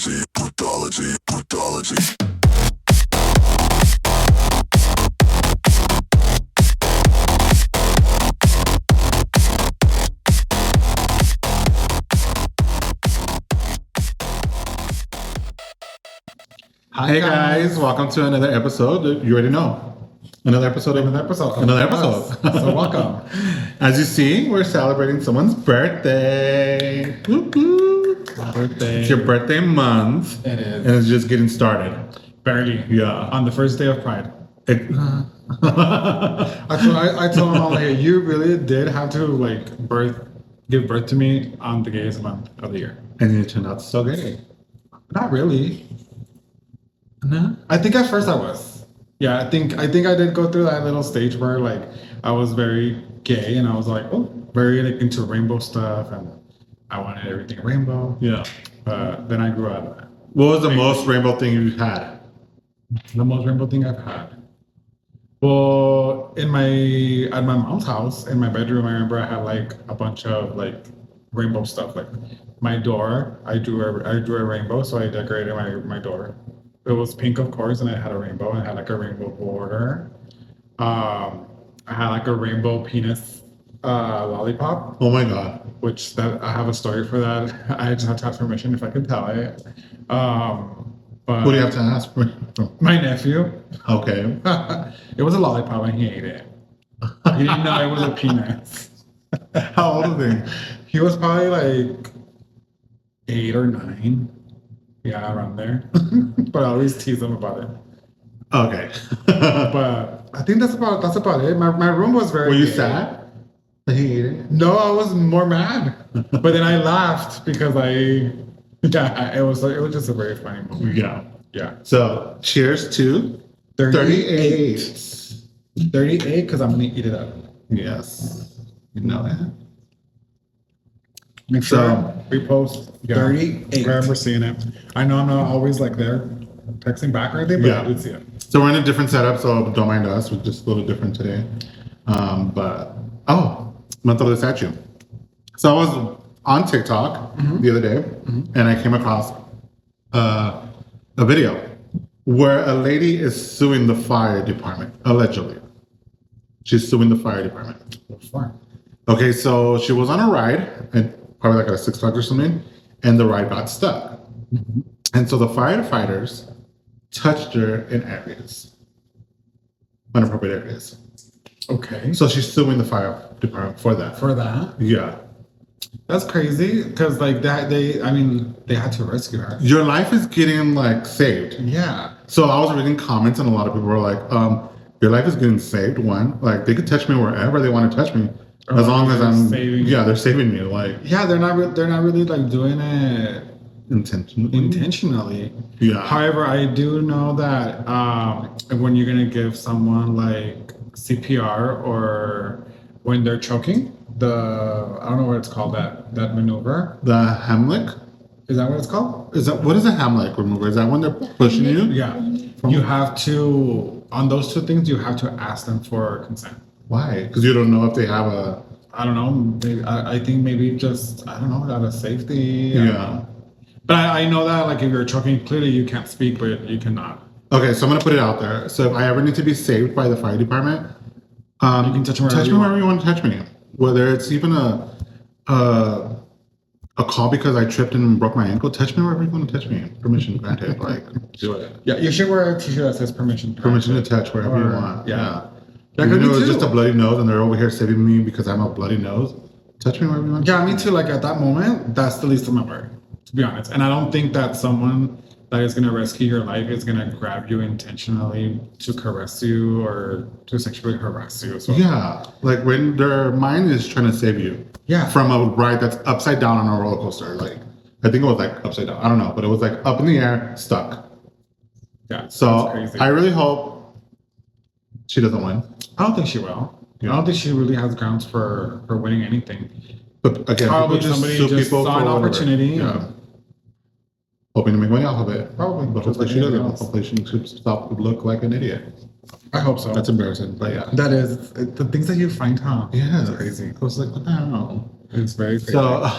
Putalogy. Hey guys, welcome to another episode. You already know. Another episode. So welcome. As you see, we're celebrating someone's birthday. Woo-hoo. Birthday. It's your birthday month. It is. And it's just getting started. Barely. Yeah. On the first day of Pride. I I told him, I'm like, you really did have to give birth to me on the gayest month of the year. And you turned out so gay. Not really. No? I think at first I was. Yeah, I think I did go through that little stage where I was very gay and I was very into rainbow stuff and I wanted everything rainbow. Yeah. But then I grew out of that. What was the most rainbow thing you've had? The most rainbow thing I've had. Well, at my mom's house, in my bedroom, I remember I had a bunch of rainbow stuff. Like my door, I drew a rainbow, so I decorated my door. It was pink, of course, and it had a rainbow, and it had a rainbow border. I had a rainbow penis lollipop. Oh my god. Which I have a story for that. I just have to ask permission if I can tell it. But Who do you have to ask for? my nephew. Okay. It was a lollipop and he ate it. He didn't know it was a penis. How old are they? He was probably 8 or 9. Yeah, around there. But I always tease him about it. Okay. But I think that's about it. My room was very. Were you gay. sad that he ate it? No, I was more mad. But then I laughed because it was just a very funny moment. Yeah. Yeah. So, cheers to 38. 38 because I'm gonna eat it up. Yes. You know that. Make sure we post 38. I remember seeing it. I know I'm not always there texting back or anything, but Yeah. I did see it. So we're in a different setup, so don't mind us. We're just a little different today. Month of the statue. So I was on TikTok the other day, and I came across a video where a lady is suing the fire department, allegedly. She's suing the fire department. Okay, so she was on a ride, and probably at a Six Flags or something, and the ride got stuck. And so the firefighters touched her in inappropriate areas. Okay. So she's suing the fire department for that. For that, Yeah. that's crazy because they had to rescue her. Your life is getting saved. Yeah. So I was reading comments and a lot of people were like, your life is getting saved. One, they could touch me wherever they want to touch me. As long as I'm saving. Yeah, they're saving me. Yeah, they're not really doing it intentionally. Yeah. However, I do know that when you're gonna give someone CPR or when they're choking, I don't know what it's called, that maneuver. The Hamlet? Is that what it's called? What is a Hamlet maneuver? Is that when they're pushing you? Yeah. You have to, on those two things, you have to ask them for consent. Why? Because you don't know if they have a. I don't know. I think maybe just, I don't know, out of safety. Yeah. But I know that if you're choking, clearly you can't speak, but you cannot. Okay, so I'm gonna put it out there. So if I ever need to be saved by the fire department, you can touch me wherever you want to touch me. Whether it's even a call because I tripped and broke my ankle, touch me wherever you want to touch me. Permission granted. Do it. Yeah, you should wear a t-shirt that says permission. Permission to touch wherever you want. Yeah. Even me though it's too. just a bloody nose and they're over here saving me because I'm a bloody nose, touch me wherever you want. Yeah, me too. At that moment, that's the least of my worry, to be honest. And I don't think that someone that is going to rescue your life is going to grab you intentionally to caress you or to sexually harass you. So. Yeah, when their mind is trying to save you. Yeah. From a ride that's upside down on a roller coaster. I think it was upside down. I don't know, but it was up in the air, stuck. Yeah. So that's crazy. I really hope she doesn't win. I don't think she will. Yeah. I don't think she really has grounds for winning anything. But again, Probably people somebody sue just people saw an for whatever. opportunity. Yeah. Hoping to make money off of it. Probably. But hopefully she doesn't. Hopefully she should stop look like an idiot. I hope so. That's embarrassing, but yeah. That is the things that you find, huh? Yeah. It's crazy. I was like, what the hell? It's very crazy. So,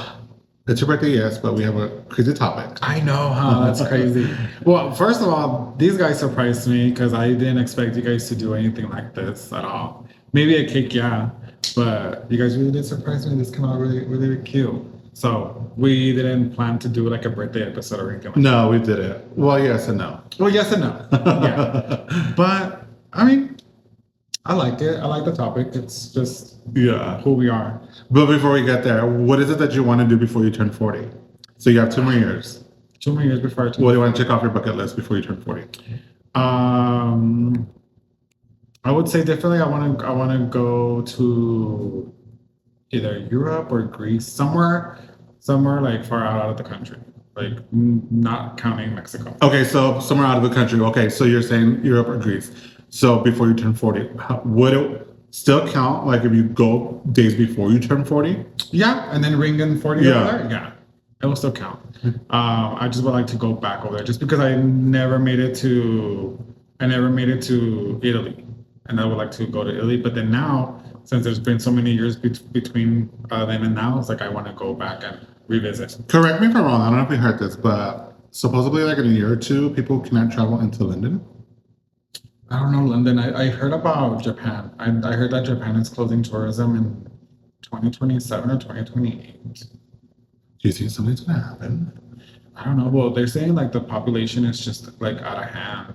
It's your birthday, yes, but we have a crazy topic. I know, huh? That's crazy. Well, first of all, these guys surprised me because I didn't expect you guys to do anything like this at all. Maybe a cake, yeah, but you guys really did surprise me. This came out really, really cute. So we didn't plan to do like a birthday episode or anything like No, we didn't. Well, yes and no. that. Well, yes and no. Yeah. But I mean, I like it. I like the topic. It's just Yeah. who we are. But before we get there, what is it that you want to do before you turn 40? So you have 2 more years. 2 more years before I turn. What do you want to check off your bucket list before you turn 40? I would say definitely I want to go to either Europe or Greece, somewhere like far out of the country, like not counting Mexico. Okay, so somewhere out of the country. Okay, so you're saying Europe or Greece. So before you turn 40, would it still count like if you go days before you turn 40? Yeah, and then ring in 40 Yeah. over there. Yeah, it will still count. I just would like to go back over there just because I never made it to Italy, and I would like to go to Italy. But then now, since there's been so many years between then and now, it's like I want to go back and revisit. Correct me if I'm wrong. I don't know if you heard this, but supposedly like in a year or two, people cannot travel into London. I don't know, London. I heard about Japan. I heard that Japan is closing tourism in 2027 or 2028. Do you think something's gonna happen? I don't know. Well, they're saying like the population is just like out of hand.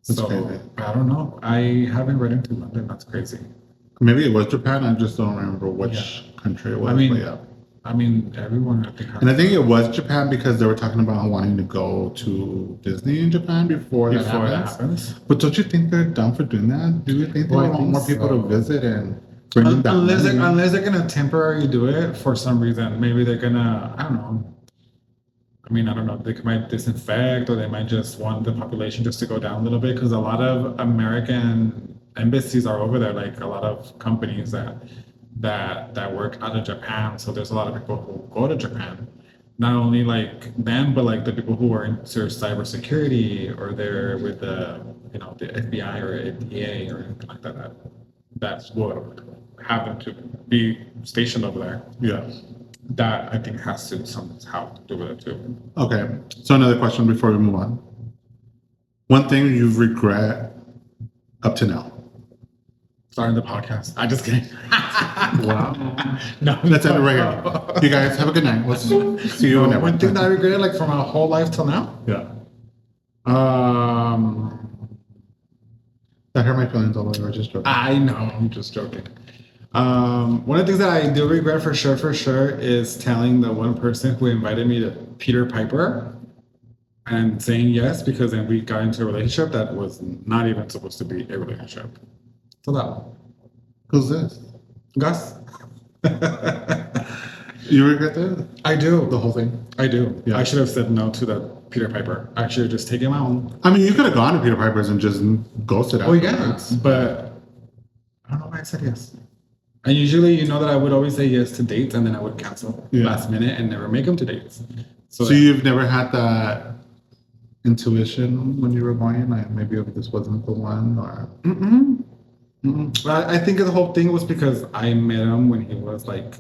That's So crazy. I don't know. I haven't read into London. That's crazy. Maybe it was Japan. I just don't remember which country it was. I mean, but yeah. Everyone I think. And I think it was Japan because they were talking about wanting to go to Disney in Japan before that happens. But don't you think they're down for doing that? Do you think they Well, I want think more people so. to visit and bring them back? Unless they're gonna temporarily do it for some reason. Maybe they're gonna. I don't know. I don't know. They might disinfect, or they might just want the population just to go down a little bit because a lot of American embassies are over there. Like a lot of companies that work out of Japan. So there's a lot of people who go to Japan. Not only like them, but like the people who are into cybersecurity or they're with the the FBI or FDA or anything like that would have them to be stationed over there. Yeah. That I think has to somehow do with it too. Okay. So another question before we move on. One thing you regret up to now. Starting the podcast. I just kidding. Wow. No, Let's end it right here. You guys have a good night. We'll see you never. One thing that I regret, like from my whole life till now. Yeah. That hurt my feelings all over. Just joking. I know, I'm just joking. One of the things that I do regret for sure is telling the one person who invited me to Peter Piper and saying yes, because then we got into a relationship that was not even supposed to be a relationship. So that one. Who's this? Gus? You regret that? I do. The whole thing? I do. Yeah. I should have said no to that Peter Piper. I should have just taken my own. I mean, you could have gone to Peter Piper's and just ghosted Oh, yeah. afterwards. But I don't know why I said yes. And usually, that I would always say yes to dates and then I would cancel last minute and never make them to dates. So you've never had that intuition when you were going, like maybe if this wasn't the one, or? I think the whole thing was because I met him when he was like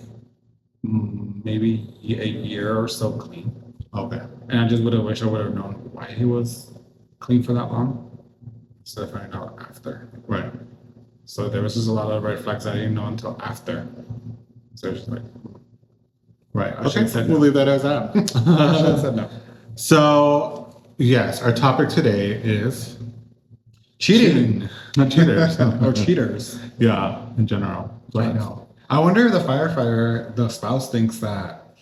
maybe a year or so clean. Okay. And I just wish I would have known why he was clean for that long instead of finding out after. Right. So there was just a lot of red flags I didn't know until after. So it's just like, Right. I should've said We'll no. leave that as that. I should have said no. So, yes, our topic today is Cheating. not cheaters. Or cheaters. Yeah, in general. I know. I wonder if the firefighter, the spouse, thinks that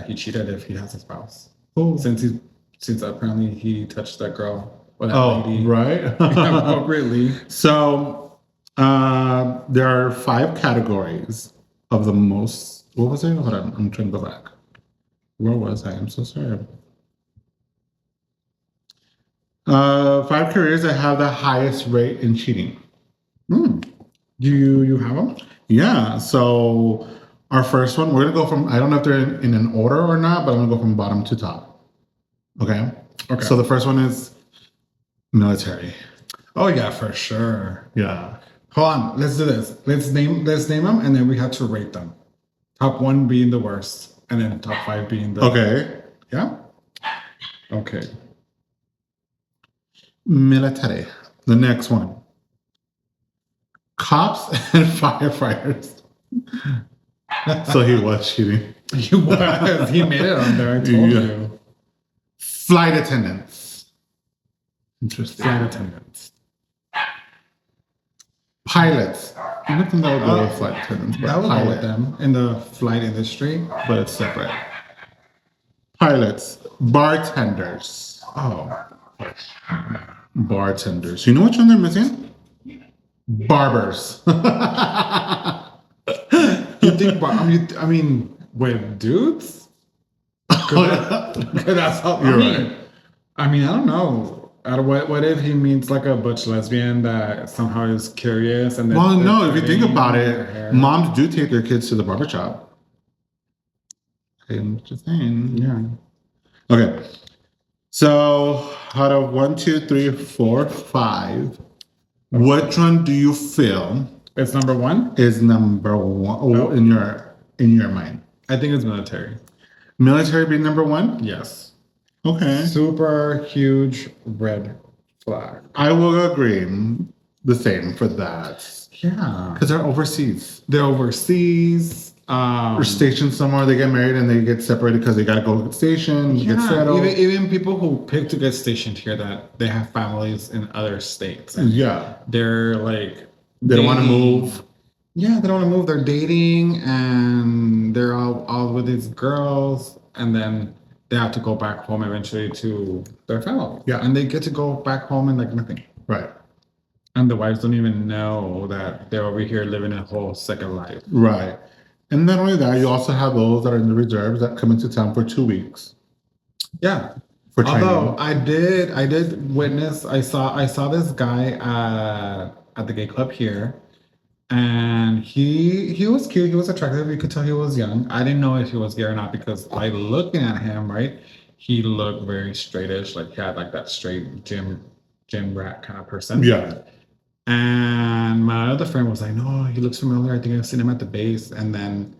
he cheated if he has a spouse. Who? Since apparently he touched that girl or that lady right. inappropriately. So, there are 5 categories of the most. What was it? Hold on, I'm trying to go back. Where was I? I'm so sorry. 5 careers that have the highest rate in cheating. Do you have them? Yeah. So our first one, we're gonna go from. I don't know if they're in an order or not, but I'm gonna go from bottom to top. Okay. Okay. So the first one is military. Oh yeah, for sure. Yeah. Hold on, let's do this. Let's name them, and then we have to rate them. Top 1 being the worst, And then top 5 being the... Okay. Yeah? Okay. Military. The next one. Cops and firefighters. So he was cheating. He was. He made it on there. I told you. Flight attendants. Interesting. Flight attendants. Pilots. I don't think that would go with flight attendants, but That would go pilot. with them in the flight industry. But it's separate. Pilots. Bartenders. Oh. Bartenders. You know which one they're missing? Barbers. You think? I mean, with dudes? That's how. You're right. I mean, I don't know. What if he means like a butch lesbian that somehow is curious and then? Well, no. If you think about it, moms do take their kids to the barbershop. I'm just saying. Yeah. Okay. So out of 1, 2, 3, 4, 5, which one do you feel It's number 1. is number 1 in your mind? I think it's military. Military being number 1? Yes. Okay. Super huge red flag. I will agree the same for that. Yeah. Because they're overseas. They're overseas. Or stationed somewhere, they get married and they get separated because they gotta go get stationed, get settled. Even people who pick to get stationed here that they have families in other states. Yeah. They're like They don't want to dating. move. Yeah, they don't want to move. They're dating and they're all with these girls, and then they have to go back home eventually to their family. Yeah. And they get to go back home and like nothing. Right. And the wives don't even know that they're over here living a whole second life. Right. And not only that, you also have those that are in the reserves that come into town for 2 weeks. Yeah. For training. Although I did witness, I saw this guy at the gay club here, and he was cute, he was attractive, you could tell he was young. I didn't know if he was gay or not because by looking at him, right, he looked very straightish, like he had like that straight gym rat kind of person. Yeah. And my other friend was like, no, he looks familiar. I think I've seen him at the base. And then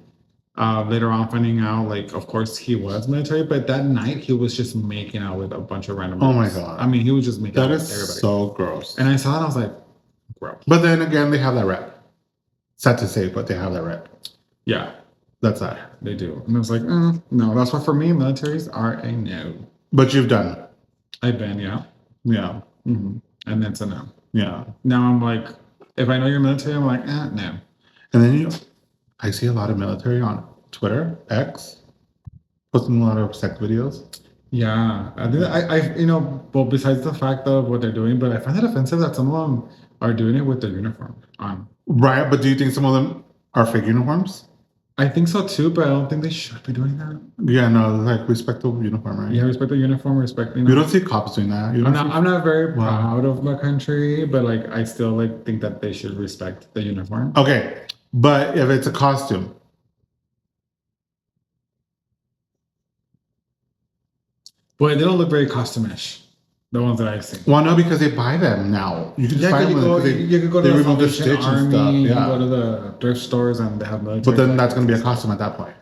later on finding out, like, of course he was military, but that night he was just making out with a bunch of random Oh my girls. God. I mean, he was just making out That with is everybody. so gross. And I saw that and I was like, gross. But then again, they have that rep. Sad to say, but they have that rep. Yeah, That's that. they do. And I was like, no, that's why for me, militaries are a no. But you've done. I've been, yeah. Yeah. Mm-hmm. And that's a no. Yeah. Now I'm like, if I know you're military, I'm like, no. And then I see a lot of military on Twitter, X, posting a lot of sex videos. Yeah, well, besides the fact of what they're doing, but I find it offensive that some of them are doing it with their uniform on. Right, but do you think some of them are fake uniforms? I think so too, but I don't think they should be doing that. Yeah, no, like respect the uniform, right? Yeah, respect the uniform, respect. You don't see cops doing that. You don't I'm not very Wow. proud of my country, but like I still like think that they should respect the uniform. Okay, but if it's a costume, But they don't look very costumish. The ones that I've seen. well, no, because they buy them now. You can just buy them you could go to they the remove the Salvation stitch and Army. stuff. You Yeah, can go to the thrift stores and they have military. but then that's going to be a costume at that point.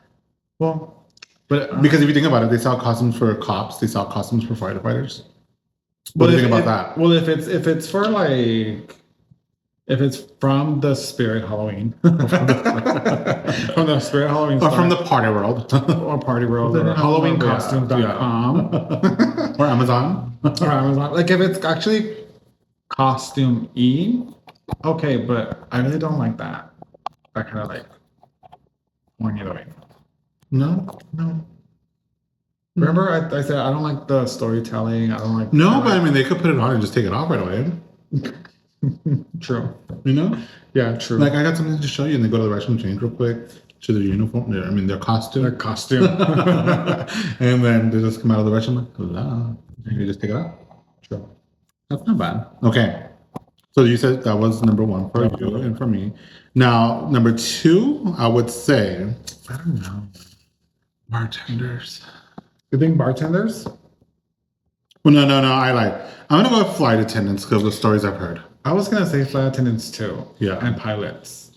well, but Because if you think about it, they sell costumes for cops. They sell costumes for firefighters. What do you think about that? Well, if it's for like, if it's from the Spirit Halloween, from the Spirit Halloween, Or from store, the party world, or Party World, or Yeah. HalloweenCostumes.com, or Amazon. or Amazon. Like if it's actually costume-y, okay, but I really don't like that. That kind of like horny way. No. Remember, I said I don't like the storytelling. I don't like. No, but I mean, they could put it on and just take it off right away. True. You know, Yeah, true. like I got something to show you, and they go to the restroom, change real quick to their uniform. Their costume, Their costume. and then they just come out of the restroom like, hello, and you just take it off. True. That's not bad. Okay, so you said that was number 1 for you and for me. Now, number 2, I would say, I don't know, bartenders. You think bartenders? Well, no. I'm gonna go with flight attendants because of the stories I've heard. I was gonna say flight attendants too. Yeah. And pilots.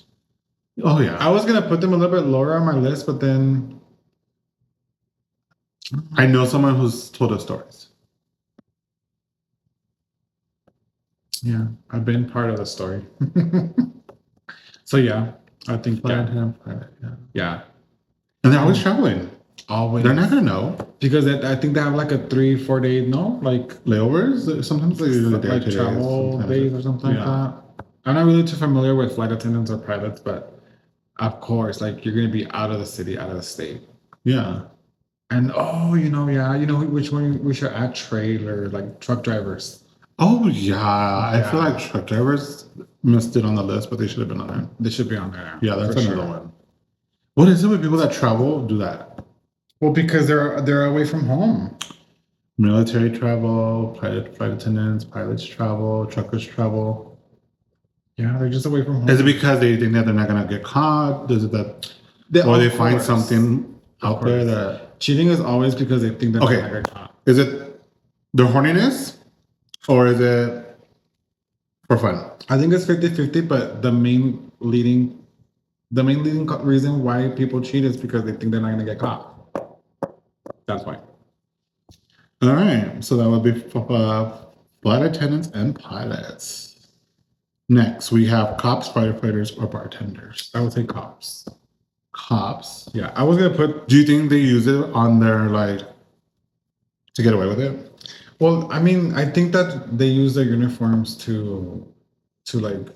Oh yeah. I was gonna put them a little bit lower on my list, but then I know someone who's told us stories. Yeah, I've been part of the story. So yeah, I think Flight yeah, attendant, pilot, yeah. yeah, And they're always traveling. always. They're not gonna know. Because I think they have like a 3-4 day like Layovers. Sometimes they usually day like to days, travel sometimes days or something like that. I'm not really too familiar with flight attendants or pilots, but of course, like you're gonna be out of the city, out of the state. Yeah. And which one we should add trailer, like truck drivers. Oh yeah. I feel Yeah. like truck drivers missed it on the list, but they should have been on there. They should be on there. Yeah, that's for another sure. one. What is it with people that travel do that? Well, because they're away from home. Military travel, flight attendants, pilots travel, truckers travel. Yeah, they're just away from home. Is it because they think that they're not gonna get caught? Is it that, or Of they find course. something out Of there course. that? Cheating is always because they think that Okay. they're not gonna caught. Is it their horniness, or is it for fun? I think it's 50-50, but the main leading reason why people cheat is because they think they're not gonna get caught. That's why. All right, so that would be flight attendants and pilots. Next, we have cops, firefighters, or bartenders. I would say cops. Cops. Yeah, I was gonna put. Do you think they use it on their to get away with it? Well, I mean, I think that they use their uniforms to like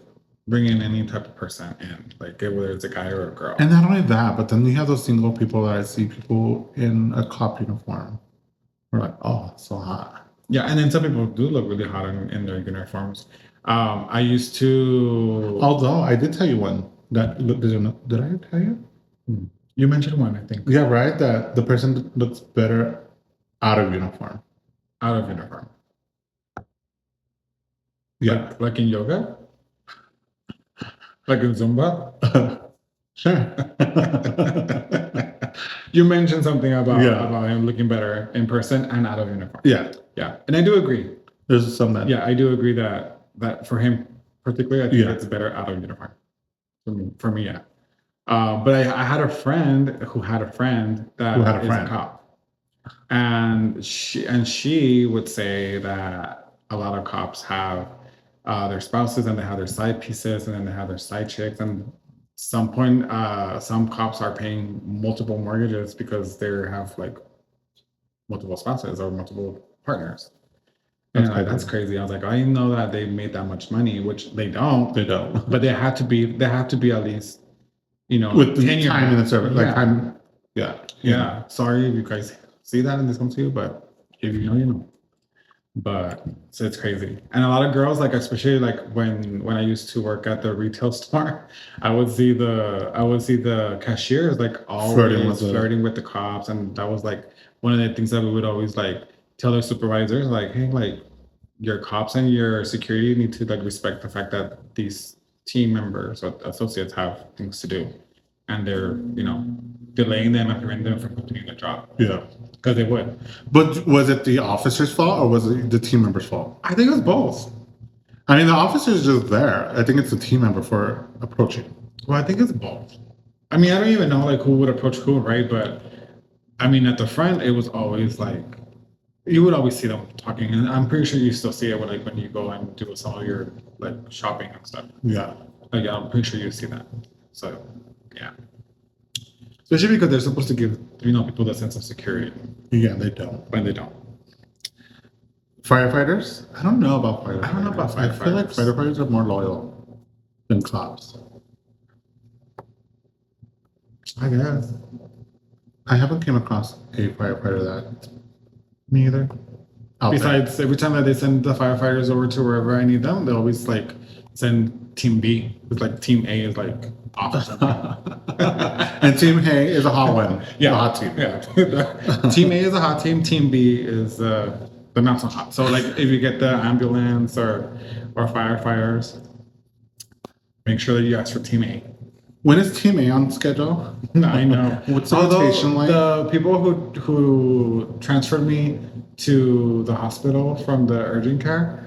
bring in any type of person in, like whether it's a guy or a girl. And not only that, but then you have those single people that I see people in a cop uniform. We're like, oh, so hot. Yeah, and then some people do look really hot in their uniforms. I used to. Although I did tell you one that did I tell you? You mentioned one, I think. Yeah, right. That the person looks better out of uniform. Out of uniform. Yeah, Like in yoga? Like in Zumba? sure. You mentioned something about Yeah. him looking better in person and out of uniform. Yeah, Yeah, and I do agree. there's some that. Yeah, I do agree that for him particularly, I think Yeah. it's better out of uniform. For me, yeah. But I had a friend who had a friend that Who had a is friend. a cop, and she would say that a lot of cops have their spouses and they have their side pieces and then they have their side chicks, and some point some cops are paying multiple mortgages because they have like multiple spouses or multiple partners. And that's crazy. I was like, I didn't know that they made that much money, which they don't. They don't. But they have to be at least, With the 10-year time in the service, like Yeah. time. Yeah. Yeah. Sorry if you guys see that and this comes to you, but if you know, you know. But so it's crazy. And a lot of girls, like especially like when I used to work at the retail store, I would see the cashiers like always flirting with the cops. And that was like one of the things that we would always like tell their supervisors, like, hey, like your cops and your security need to like respect the fact that these team members or associates have things to do. And they're, delaying them and preventing them from completing their job. Yeah. Because they would. But was it the officer's fault or was it the team member's fault? I think it was both. I mean, the officer's just there. I think it's the team member for approaching. Well, I think it's both. I mean, I don't even know like who would approach who, right? But I mean, at the front, it was always like you would always see them talking, and I'm pretty sure you still see it when you go and do some of your like shopping and stuff. Yeah. Like, I'm pretty sure you see that. So, yeah. Especially because they're supposed to give people the sense of security. Yeah, they don't. When they don't. Firefighters? I don't know about firefighters. I don't know about I feel like firefighters. firefighters are more loyal than cops. I guess. I haven't came across a firefighter that Me either. out there. Besides, every time that they send the firefighters over to wherever I need them, they always like send Team B. It's like Team A is like off. And Team Hay is a hot one. Yeah, A hot team. Yeah. Team A is a hot team. Team B is the not so hot. So like if you get the ambulance or firefighters, make sure that you ask for Team A. When is Team A on schedule? I know. What's the rotation like? The people who transferred me to the hospital from the urgent care,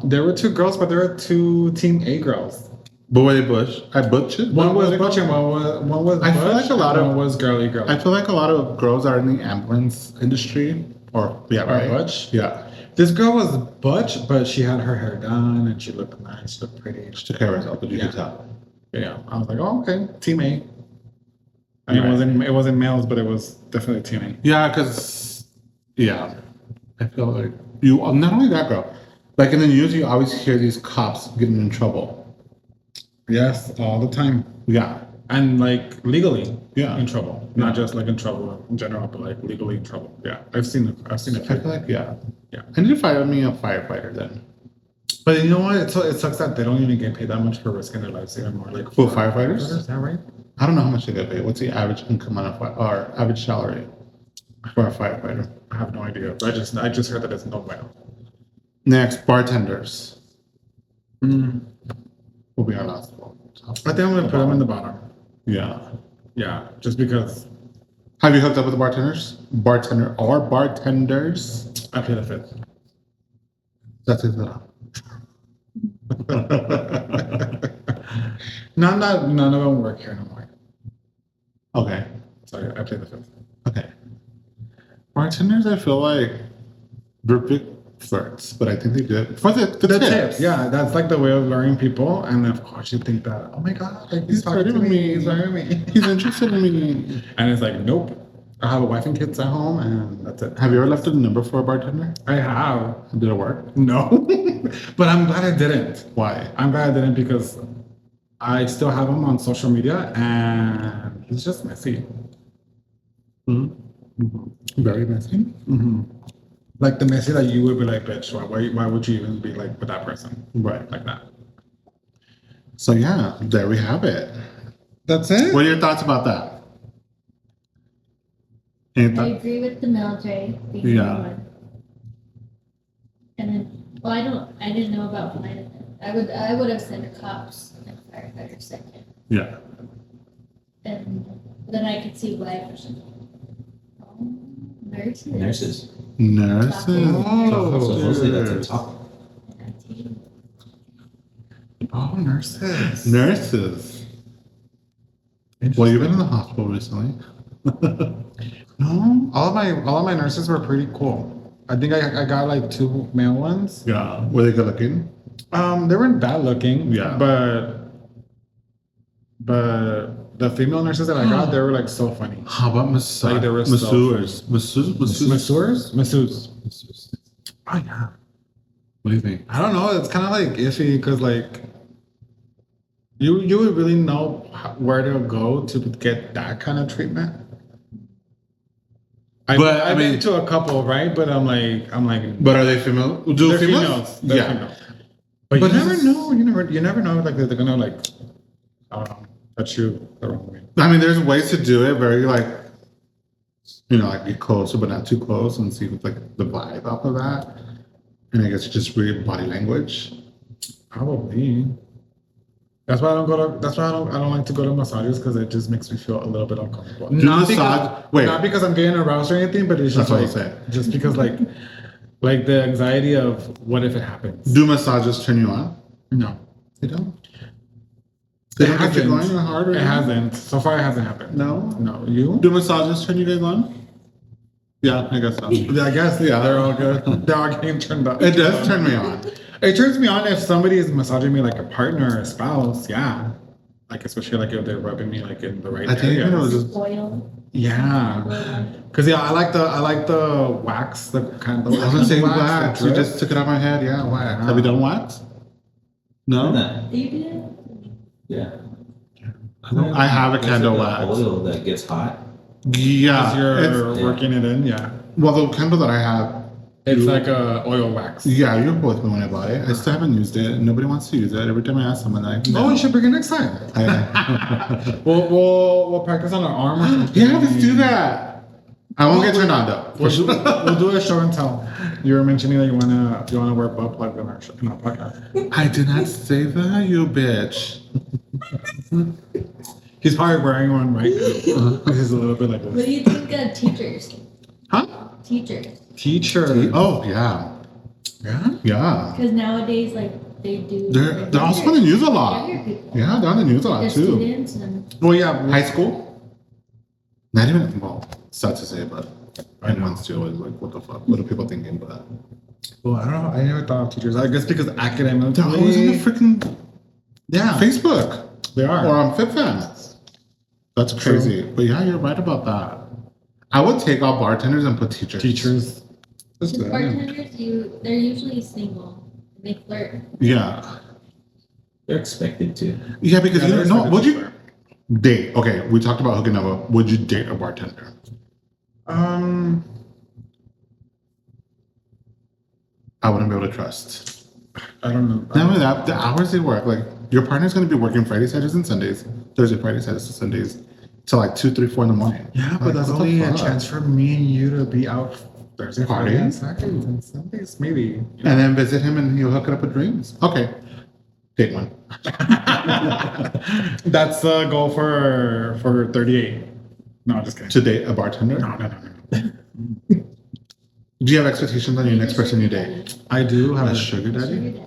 there were 2 girls, but there were 2 Team A girls. But were they bush? I butchered. One was butch and one was I feel butch, like a lot and of- one was girly. I feel like a lot of girls are in the ambulance industry, or yeah, Or right? butch? Yeah, This girl was butch, but she had her hair done and she looked nice, she looked pretty. she took care of herself, but you Yeah. could tell. Yeah, I was like, oh, okay, team A. And Right. it wasn't males, but it was definitely team A. Yeah, because yeah, I feel like you. Not only that, girl. Like in the news, you always hear these cops getting in trouble. Yes, all the time. Yeah, And like legally Yeah. in trouble. Not just like in trouble in general, but like legally in trouble. Yeah. I've seen it. I feel like yeah. Yeah. I need to find me a firefighter then. But you know what? It sucks that they don't even get paid that much for risking their lives even more. Like For firefighters? Is that right? I don't know how much they get paid. What's the average income on a fire or average salary for a firefighter? I have no idea. I just heard that it's no bueno. Next, bartenders Mm. will be our last one. I think I'm gonna put them in the bottom. Yeah. Yeah, just because Have you hooked up with the bartenders? Bartender or bartenders? I play the fifth. That's it. None of them work here no more. Okay. Sorry, I play the fifth. Okay. Bartenders, I feel like they're big flirts, but I think they do it for the tips. Yeah, that's like the way of luring people, and of course you think that, oh my god, like He's talking flirting to with me. he's luring me. He's interested in me. And it's like, nope. I have a wife and kids at home, and that's it. Have you ever left a number for a bartender? I have. Did it work? No. But I'm glad I didn't. Why? I'm glad I didn't because I still have him on social media, and he's just messy. Very messy. Like the messy that you would be like, bitch, why would you even be like with that person? Right. Like that. So yeah, there we have it. That's it? What are your thoughts about that? Any I thought- agree with the military being Yeah. one. And then, well, I didn't know about flying. I would have sent cops and firefighters second, Yeah. and then I could see why for some. Oh, nurses. Nurses. Nurses. Oh. So mostly that's a top. Oh, nurses. Nurses. Well, you've been in the hospital recently. No, all of my nurses were pretty cool. I think I got like 2 male ones. Yeah. Were they good looking? They weren't bad looking. Yeah. But the female nurses that I got, they were like so funny. How about massage? Like, they were so masseurs. Masseurs. Masseurs. Oh yeah. What do you think? I don't know. It's kind of like iffy because like you would really know where to go to get that kind of treatment. But, I I've mean- been to a couple, right? But I'm like, But are they female? Do they're females? females. They're Yeah. female. But, But you this never is- know. You never know. Like they're gonna like touch you the wrong way. I mean, there's ways to do it very like, like get closer, but not too close, and see if like the vibe off of that. And I guess just read body language. Probably. That's why I don't go to. That's why I don't like to go to massages because it just makes me feel a little bit uncomfortable. massage- Because, wait. not because I'm getting aroused or anything, but it's just That's what like I'm saying. just because like the anxiety of what if it happens. Do massages turn you on? No, They don't. They don't get you going hard or It anything? hasn't. So far, it hasn't happened. No. No, you? Do massages turn you guys on? Yeah, I guess so. I guess Yeah. they're all good. They're all getting turned up. It does turn me on. It turns me on if somebody is massaging me like a partner or a spouse. Yeah, like especially like if they're rubbing me like in the right I think areas. it was just Oil. Yeah, because I like the wax, the kind of. I was gonna say wax. the You drip. just took it out of my head. Yeah, wax. Have you done wax? No. That. You did? Yeah. I have a There's candle like wax. oil that gets hot. Yeah. As you're it's- working it in, yeah. well, the candle that I have. It's like a oil wax. Yeah, you're with me when I buy it. I still haven't used it. Nobody wants to use it. Every time I ask someone, like, no. Oh, you should bring it next time. We'll practice on our arm or something. Yeah, let's do that. I won't get turned on though. We'll do a show and tell. You were mentioning that you wanna wear butt plug in our podcast. I did not say that, you bitch. He's probably wearing one right now. He's a little bit like What this. do you think of teachers? Huh? Teachers. Teacher. Oh yeah, Yeah. yeah. Because nowadays, like, they do. They're also on the news a lot. Younger people. Yeah, they're on the news a lot They're too. students and Well, yeah. High school? Not even, well, sad to say, but I know it's still like, what the fuck? What are people thinking? But Well, I don't know. I never thought of teachers. I guess because academically, they're always on the freaking yeah, Facebook they are. or on FitFan. That's crazy. But yeah, you're right about that. I would take out bartenders and put teachers. Teachers. That's the good. bartenders, they're usually single. They flirt. Yeah. They're expected to. Yeah, because Yeah, you they're know, expected would to you flirt. date? Okay, we talked about hooking up. Would you date a bartender? I wouldn't be able to trust. I don't know. Not only that, the hours they work, like your partner's going to be working Friday, Saturdays, and Sundays, Thursday, Friday, Saturdays, and Sundays, till like 2, 3, 4 in the morning. Yeah, but Like, that's what the only a fuck? chance for me and you to be out Thursday, Friday, Partying? and Saturdays, and Sundays, maybe. You know? And then visit him and he'll hook it up with drinks. Okay. Date one. That's the goal for 38. No, I'm just kidding. To date a bartender? No. Do you have expectations on your next person you date? I do have A a sugar daddy? Sugar daddy.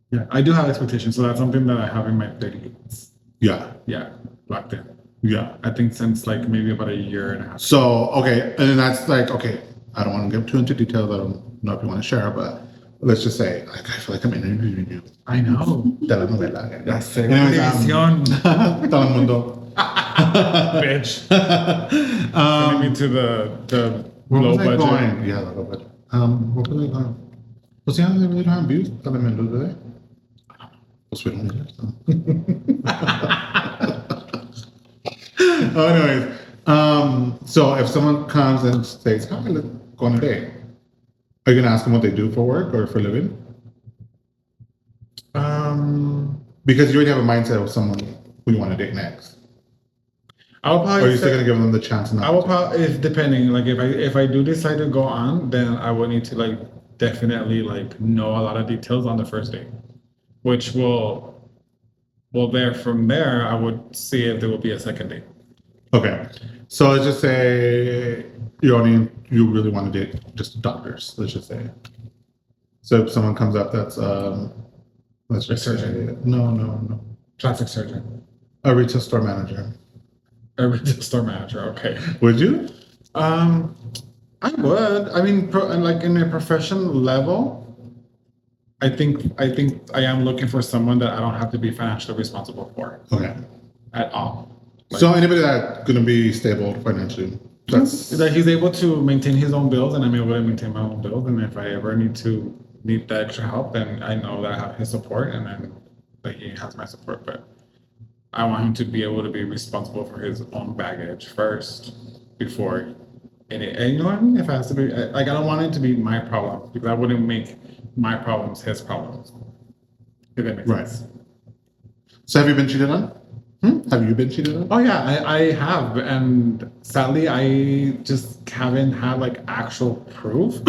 Yeah, I do have expectations, so that's something that I have in my 38s. Yeah. Yeah, locked in. Yeah. I think since like maybe about a year and a half. So, okay. And then that's like, okay, I don't want to get too into details. I don't know if you want to share, but let's just say, like, I feel like I'm interviewing you. I know. Telenovela. That's Anyways, televisión. Todo el mundo. Bitch. Maybe to the Where low was I budget. going? Yeah, the low budget. Where was I going? Pues yeah, they really don't have views. Telemundo, do they? Pues we don't need it, so. Anyways, so if someone comes and says, "Hi, let's go on a date," are you gonna ask them what they do for work or for a living? Because you already have a mindset of someone who you want to date next. I would Or are probably you still say, gonna give them the chance? Not I will to? probably, if depending, like if I do decide to go on, then I would need to like definitely like know a lot of details on the first date, which will there from there I would see if there will be a second date. Okay, so let's just say you really want to date just doctors. Let's just say. So if someone comes up that's let's just surgeon. say no, Plastic surgeon, a retail store manager. a retail store manager. Okay. Would you? I would. I mean, like in a professional level, I think I am looking for someone that I don't have to be financially responsible for Okay. at all. Like, So anybody that's gonna be stable financially, that's that he's able to maintain his own bills, and I'm able to maintain my own bills. And if I ever need the extra help, then I know that I have his support, and then that he has my support. But I want him to be able to be responsible for his own baggage first before. And you know what I mean? If it has to be, like, I don't want it to be my problem because I wouldn't make my problems his problems. If that makes Right. sense. So have you been cheated on? Have you been cheated on? Oh yeah, I have, and sadly, I just haven't had like actual proof.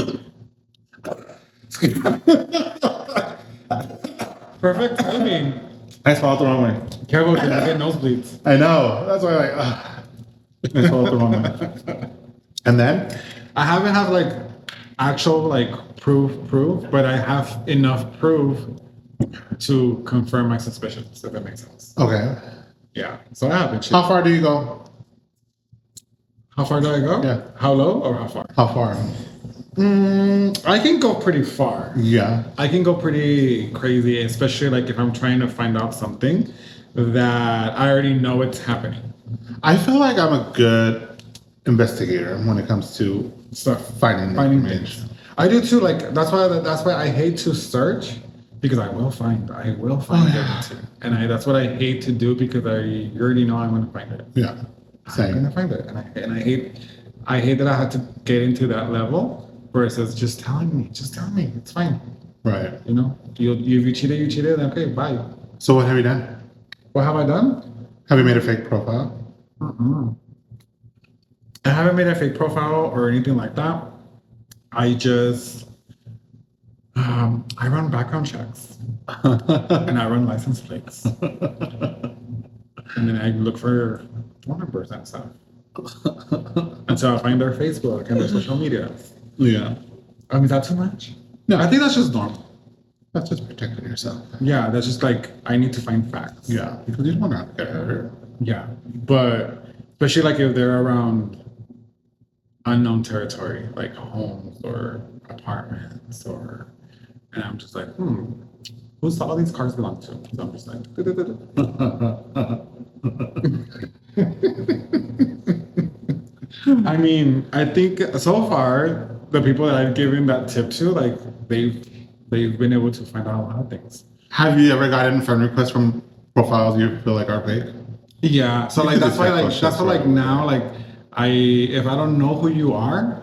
Perfect timing. I swallowed the wrong way. Careful, because I get nosebleeds. I know. That's why I swallowed the wrong way. And then I haven't had like actual like proof, but I have enough proof to confirm my suspicions. If that makes sense. okay. Yeah. So I have been cheated. How far do you go? How far do I go? Yeah. How low or how far? How far? I can go pretty far. Yeah. I can go pretty crazy, especially like if I'm trying to find out something that I already know it's happening. I feel like I'm a good investigator when it comes to Stuff. finding Finding information. things. I do too. Like that's why I hate to search because I will find yeah. it, and that's what I hate to do because I already know I'm gonna find it. Yeah. I'm Same. gonna find it, and I hate that I had to get into that level versus just tell me, it's fine. Right. You know, you cheated, okay, bye. So what have you done? What have I done? Have you made a fake profile? I haven't made a fake profile or anything like that. I just I run background checks and I run license plates, and then I look for phone numbers and stuff. And so I find their Facebook and their social media. Yeah. I mean, is that too much? No. I think that's just normal. That's just protecting yourself. Yeah, that's just like I need to find facts. Yeah, because you don't want to get hurt. Yeah, but especially like if they're around unknown territory, like homes or apartments, or and I'm just like, who's all these cars belong to? So I'm just like, I mean, I think so far the people that I've given that tip to, like they've been able to find out a lot of things. Have you ever gotten friend requests from profiles you feel like are fake? Yeah, so You like can that's just why check like those that's shits, why like right? now like if I don't know who you are,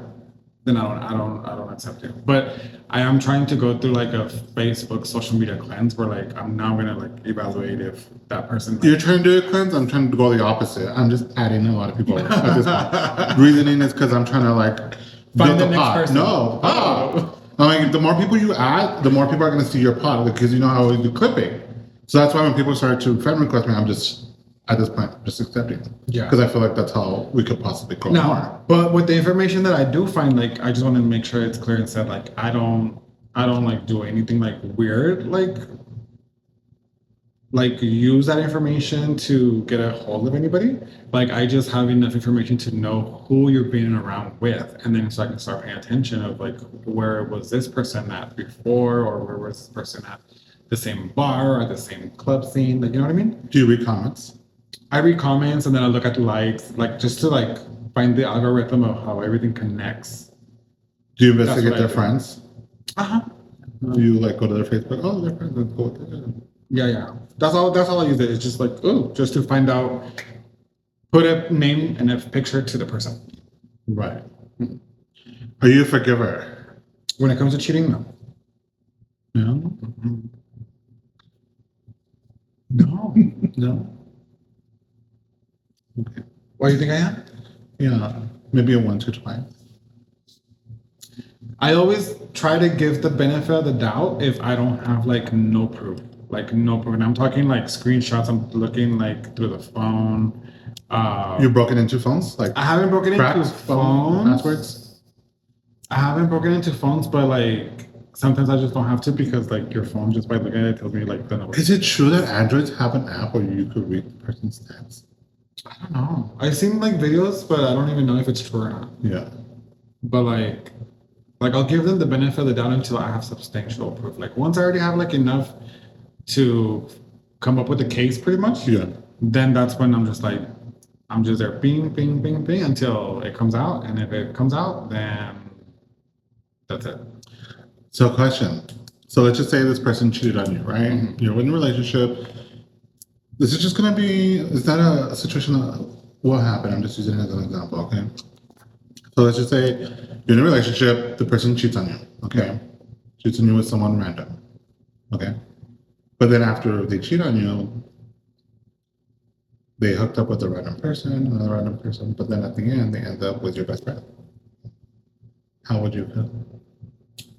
then I don't accept it. But I am trying to go through like a Facebook social media cleanse where like I'm now gonna like evaluate if that person like, You're trying to do a cleanse. I'm trying to go the opposite. I'm just adding a lot of people at this point. Reasoning is because I'm trying to like Find build the the next pot. person. No, pot. I mean, the more people you add, the more people are going to see your pot because you know how we do clipping. So that's why when people start to friend request me, I'm just at this point just accepting. Yeah. Because I feel like that's how we could possibly grow no. more. But with the information that I do find, like I just want to make sure it's clear and said like I don't like do anything like weird like use that information to get a hold of anybody. Like I just have enough information to know who you're being around with, and then so I can start paying attention of like where was this person at before, or where was this person at the same bar or the same club scene. Like you know what I mean? Do you read comments? I read comments and then I look at the likes, like just to like find the algorithm of how everything connects. Do you That's investigate what I their do. friends? Uh-huh. Do you like go to their Facebook? Oh, their friends. Let's go with it. Yeah. That's all I use it. It's just like, oh, just to find out, put a name and a picture to the person. Right. Are you a forgiver? When it comes to cheating, no. No. No. No. Okay. Why do you think I am? Yeah. Maybe a once or twice. I always try to give the benefit of the doubt if I don't have like no proof. Like no proof. And I'm talking like screenshots, I'm looking like through the phone. You've broken into phones? Like I haven't broken into cracks, phone phones. passwords? I haven't broken into phones, but like sometimes I just don't have to because like your phone just by looking at it tells me like the number. Is it true that Androids have an app where you could read the person's text? I don't know. I've seen like videos, but I don't even know if it's true or not. Yeah. But like I'll give them the benefit of the doubt until I have substantial proof. Like once I already have like enough to come up with a case pretty much, Yeah. then that's when I'm just there bing, bing, bing, bing until it comes out. And if it comes out, then that's it. So question. So let's just say this person cheated on you, right? You're in a relationship. This is just gonna be, is that a situation that will happen? I'm just using it as an example, okay? So let's just say you're in a relationship, the person cheats on you, okay? Cheats on you with someone random, okay? But then after they cheat on you, they hooked up with a random person, another random person, but then at the end, they end up with your best friend. How would you feel?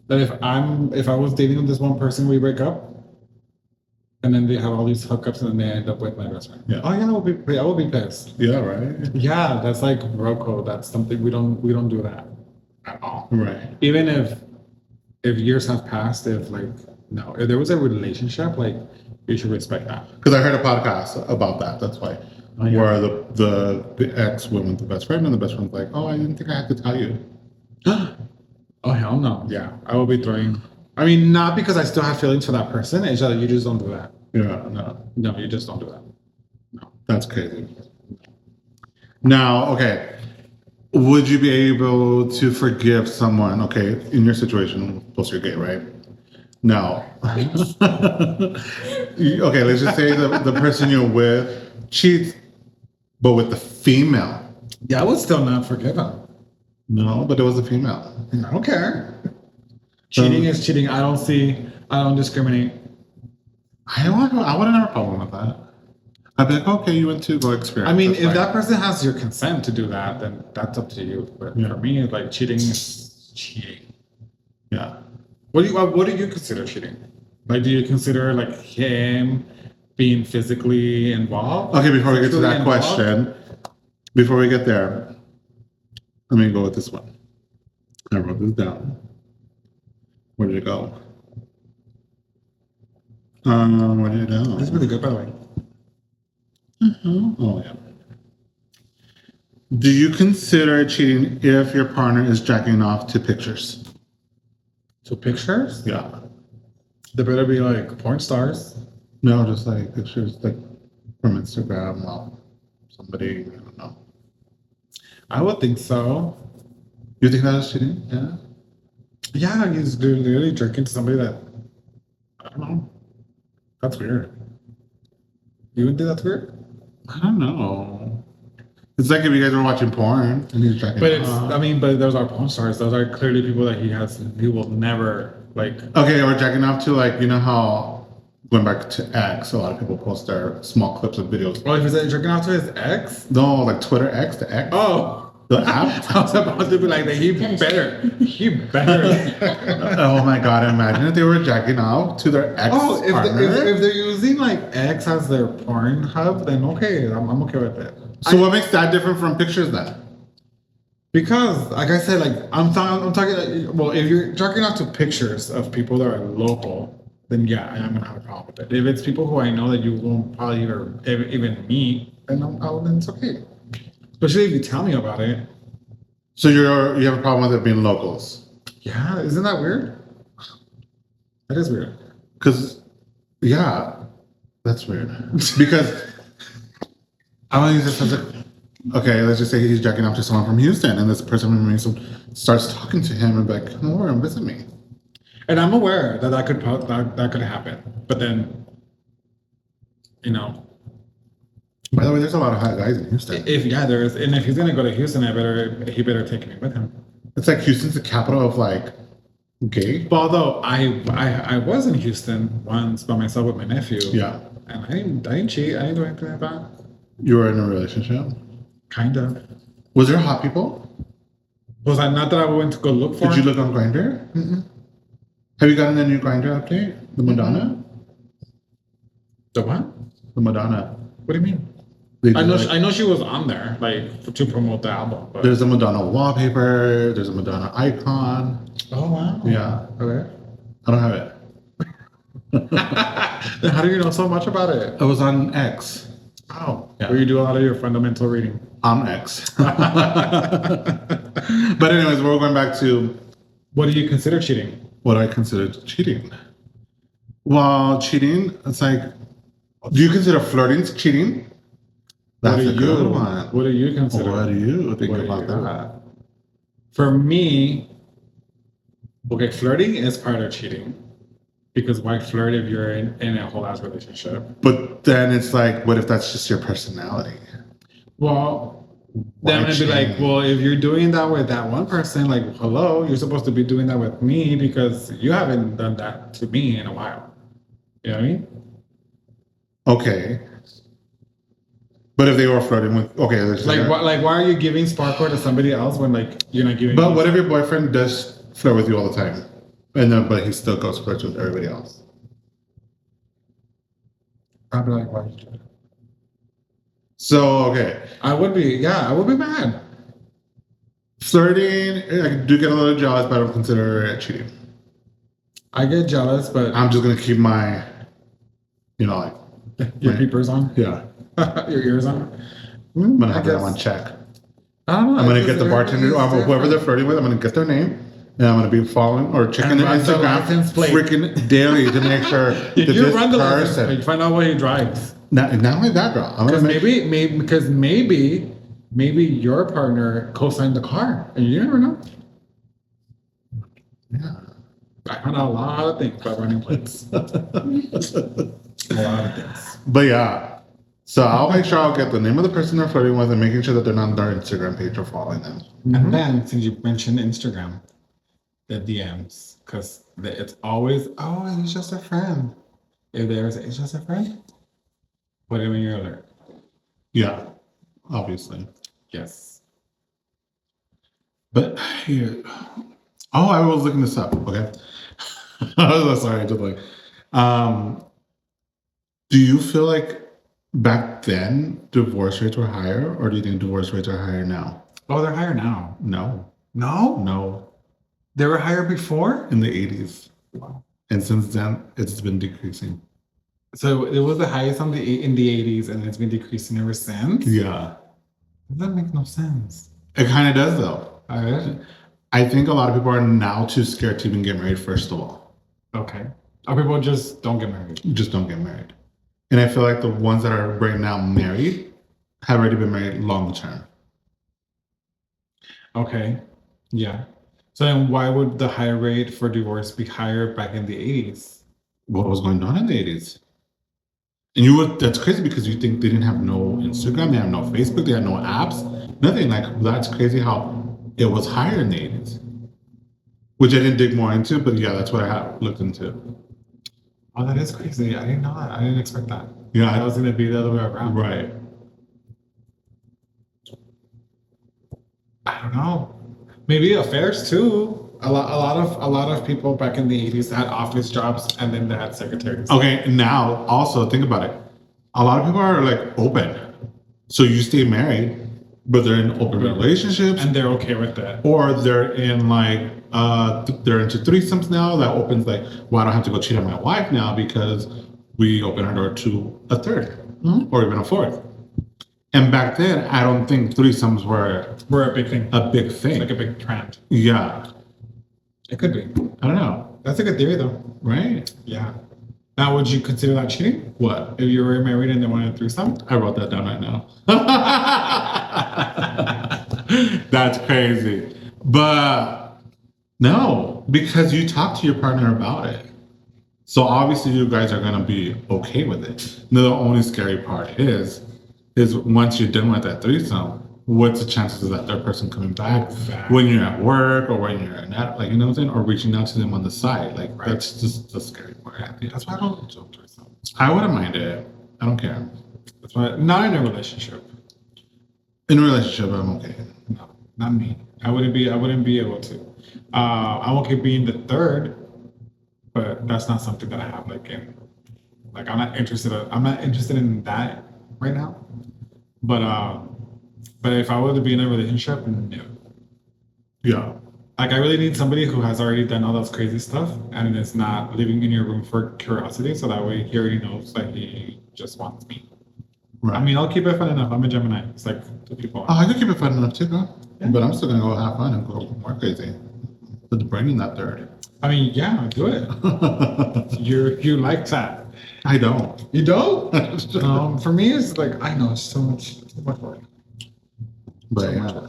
That if I was dating this one person, we break up, and then they have all these hookups, and then they end up with my best friend. Yeah. Oh yeah, I will be pissed. Yeah, right? Yeah, that's like bro code. That's something we don't do that at all. Right. Even if years have passed, if there was a relationship, like you should respect that. Because I heard a podcast about that. That's why, Oh, yeah. where the ex went with the best friend, and the best friend's like, "Oh, I didn't think I had to tell you." Oh hell no. Yeah, I will be throwing. I mean, not because I still have feelings for that person. It's just that you just don't do that. Yeah, no, No, you just don't do that. No. that's crazy. Now, okay, would you be able to forgive someone? Okay, in your situation, plus you're gay, right? No. Okay, let's just say the person you're with cheats, but with the female. Yeah, I would still not forgive him. No, but it was a female. I don't care. Cheating is cheating. I don't discriminate. I wouldn't have a problem with that. I'd be like, okay, you went to go experience. I mean, That's if fine. that person has your consent to do that, then that's up to you. But Yeah. for me, it's like cheating is cheating. Yeah. What do you consider cheating? Like, do you consider like him being physically involved? Okay, before we get to Sexually that involved? question, before we get there, let me go with this one. I wrote this down. Where did it go? What do you know? This is really good, by the way. Oh yeah. Do you consider cheating if your partner is jacking off to pictures? So pictures? Yeah. They better be like porn stars. No, just like pictures like from Instagram. Well, somebody, I don't know. I would think so. You think that is cheating? Yeah. Yeah, he's literally jerking to somebody that I don't know. That's weird. You would think that's weird? I don't know. It's like if you guys were watching porn and he's jacking But it's off. I mean, but those are porn stars. Those are clearly people that he will never like. Okay, or jacking off to like, you know how going back to X, a lot of people post their small clips of videos. Well, if he's jerking off to his ex. No, like Twitter X, the X. Oh. The app? I was about to be like, he better. Oh my god, imagine if they were jacking off to their ex Oh, partner. if they're using like X as their porn hub, then okay, I'm okay with it. So what makes that different from pictures then? Because, like I said, like I'm talking. Like, well, if you're jerking off to pictures of people that are local, then yeah, I'm gonna have a problem with it. If it's people who I know that you won't probably even meet, then then it's okay. Especially if you tell me about it. So you have a problem with it being locals? Yeah, isn't that weird? That is weird. Because, yeah, that's weird. Because I want to use this as a, okay, let's just say he's jacking off to someone from Houston, and this person from Houston starts talking to him and be like, come over and visit me. And I'm aware that that could happen, but then, you know. By the way, there's a lot of hot guys in Houston. If there is, and if he's gonna go to Houston, he better take me with him. It's like Houston's the capital of like gay. But although I was in Houston once by myself with my nephew. Yeah. And I didn't cheat. I didn't do anything like that. You were in a relationship. Kind of. Was there hot people? Was I not that I went to go look for? Did you look on Grindr? Mm-mm. Have you gotten a new Grindr update? The Madonna? The what? The Madonna. What do you mean? They do, I know. like- I know she was on there, like to promote the album. But... There's a Madonna wallpaper. There's a Madonna icon. Oh wow. Yeah. Okay. I don't have it. Then how do you know so much about it? I was on X. Oh, Yeah. where you do a lot of your fundamental reading. On X. But anyways, we're going back to What do you consider cheating? what I consider cheating. Well, cheating, it's like, do you consider flirting cheating? That's what a do good you? one. What do you consider? What do you think What do about you- that? For me, okay, flirting is part of cheating. Because why flirt if you're in a whole ass relationship? But then it's like, what if that's just your personality? Well, Why then I'm gonna be like, change? well, if you're doing that with that one person, like, hello, you're supposed to be doing that with me because you haven't done that to me in a while. You know what I mean? Okay. But if they were flirting with, okay, there's Like, why are you giving sparkle to somebody else when like you're not giving? But what if your boyfriend does flirt with you all the time, and then but he still goes flirts with everybody else? I'd be like, why? You do that? So okay, I would be mad. flirting, I do get a little jealous, but I don't consider it cheating. I get jealous, but I'm just gonna keep my, like, your right. peepers on, yeah, your ears on. I'm gonna I have that guess. on check. I don't know. I'm gonna it's get the just- bartender it's or whoever different. they're flirting with. I'm gonna get their name, and I'm gonna be following or checking And their run the Instagram license plate. freaking daily to make sure that You this run the license plate, person. find out what he drives. Not only that, girl. I'm gonna Because make, maybe your partner co-signed the car, and you never know. yeah. I found out a lot of things by running plates. A lot of things. But yeah, so I'll make sure I'll get the name of the person they're flirting with and making sure that they're not on their Instagram page or following them. And then, since you mentioned Instagram, the DMs, because it's always, oh, he's just a friend. If they ever say, it's just a friend, put it in your alert. Yeah, obviously. Yes. But here, I was looking this up. Okay, I was sorry. I just like, do you feel like back then divorce rates were higher, or do you think divorce rates are higher now? Oh, they're higher now. No, No? They were higher before? in the 80s, Wow. and since then it's been decreasing. So it was the highest in the 80s, and it's been decreasing ever since. Yeah. That makes no sense. It kind of does, though. Alright. I think a lot of people are now too scared to even get married, first of all. Okay. Or people just don't get married. Just don't get married. And I feel like the ones that are right now married have already been married long term. Okay. Yeah. So then why would the high rate for divorce be higher back in the 80s? What was going on in the 80s? And that's crazy because you think they didn't have no Instagram, they had no Facebook, they had no apps, nothing. Like, that's crazy how it was higher in the 80s. Which I didn't dig more into, but yeah, that's what I have looked into. Oh, that is crazy. I didn't know that. I didn't expect that. Yeah, I was going to be the other way around. right. I don't know. Maybe affairs too. A lot of people back in the 80s had office jobs and then they had secretaries. Okay, now also think about it. A lot of people are like open. So you stay married, but they're in open relationships. And they're okay with that. Or they're in like, they're into threesomes now. That opens like, well, I don't have to go cheat on my wife now because we open our door to a third or even a fourth. And back then, I don't think threesomes were a big thing. a big thing. Like a big trend. Yeah. It could be. I don't know. That's a good theory though. Right? Yeah. Now, would you consider that cheating? What? If you were married and they wanted a threesome? I wrote that down right now. That's crazy. But no, because you talk to your partner about it. So obviously you guys are going to be okay with it. Now, the only scary part is once you're done with that threesome, what's the chances of that third person coming back when you're at work or when you're at, like, you know what I'm saying? Or reaching out to them on the side. Like, that's just the scary part. That's why I don't do threesome. I wouldn't mind it. I don't care. That's why, not in a relationship. In a relationship, I'm okay. No, not me. I wouldn't be able to. I'm okay being the third, but that's not something that I have I'm not interested in that right now. But if I were to be in a relationship, no. Yeah. Like, I really need somebody who has already done all those crazy stuff and is not living in your room for curiosity, so that way he already knows that he just wants me. Right. I mean, I'll keep it fun enough. I'm a Gemini. It's like 2 people. Oh, I could keep it fun enough too, huh? Yeah. But I'm still gonna go have fun and go more crazy. But bringing that third. I mean, yeah, do it. You like that. I don't. You don't? For me, it's like, I know, it's too much work. But yeah.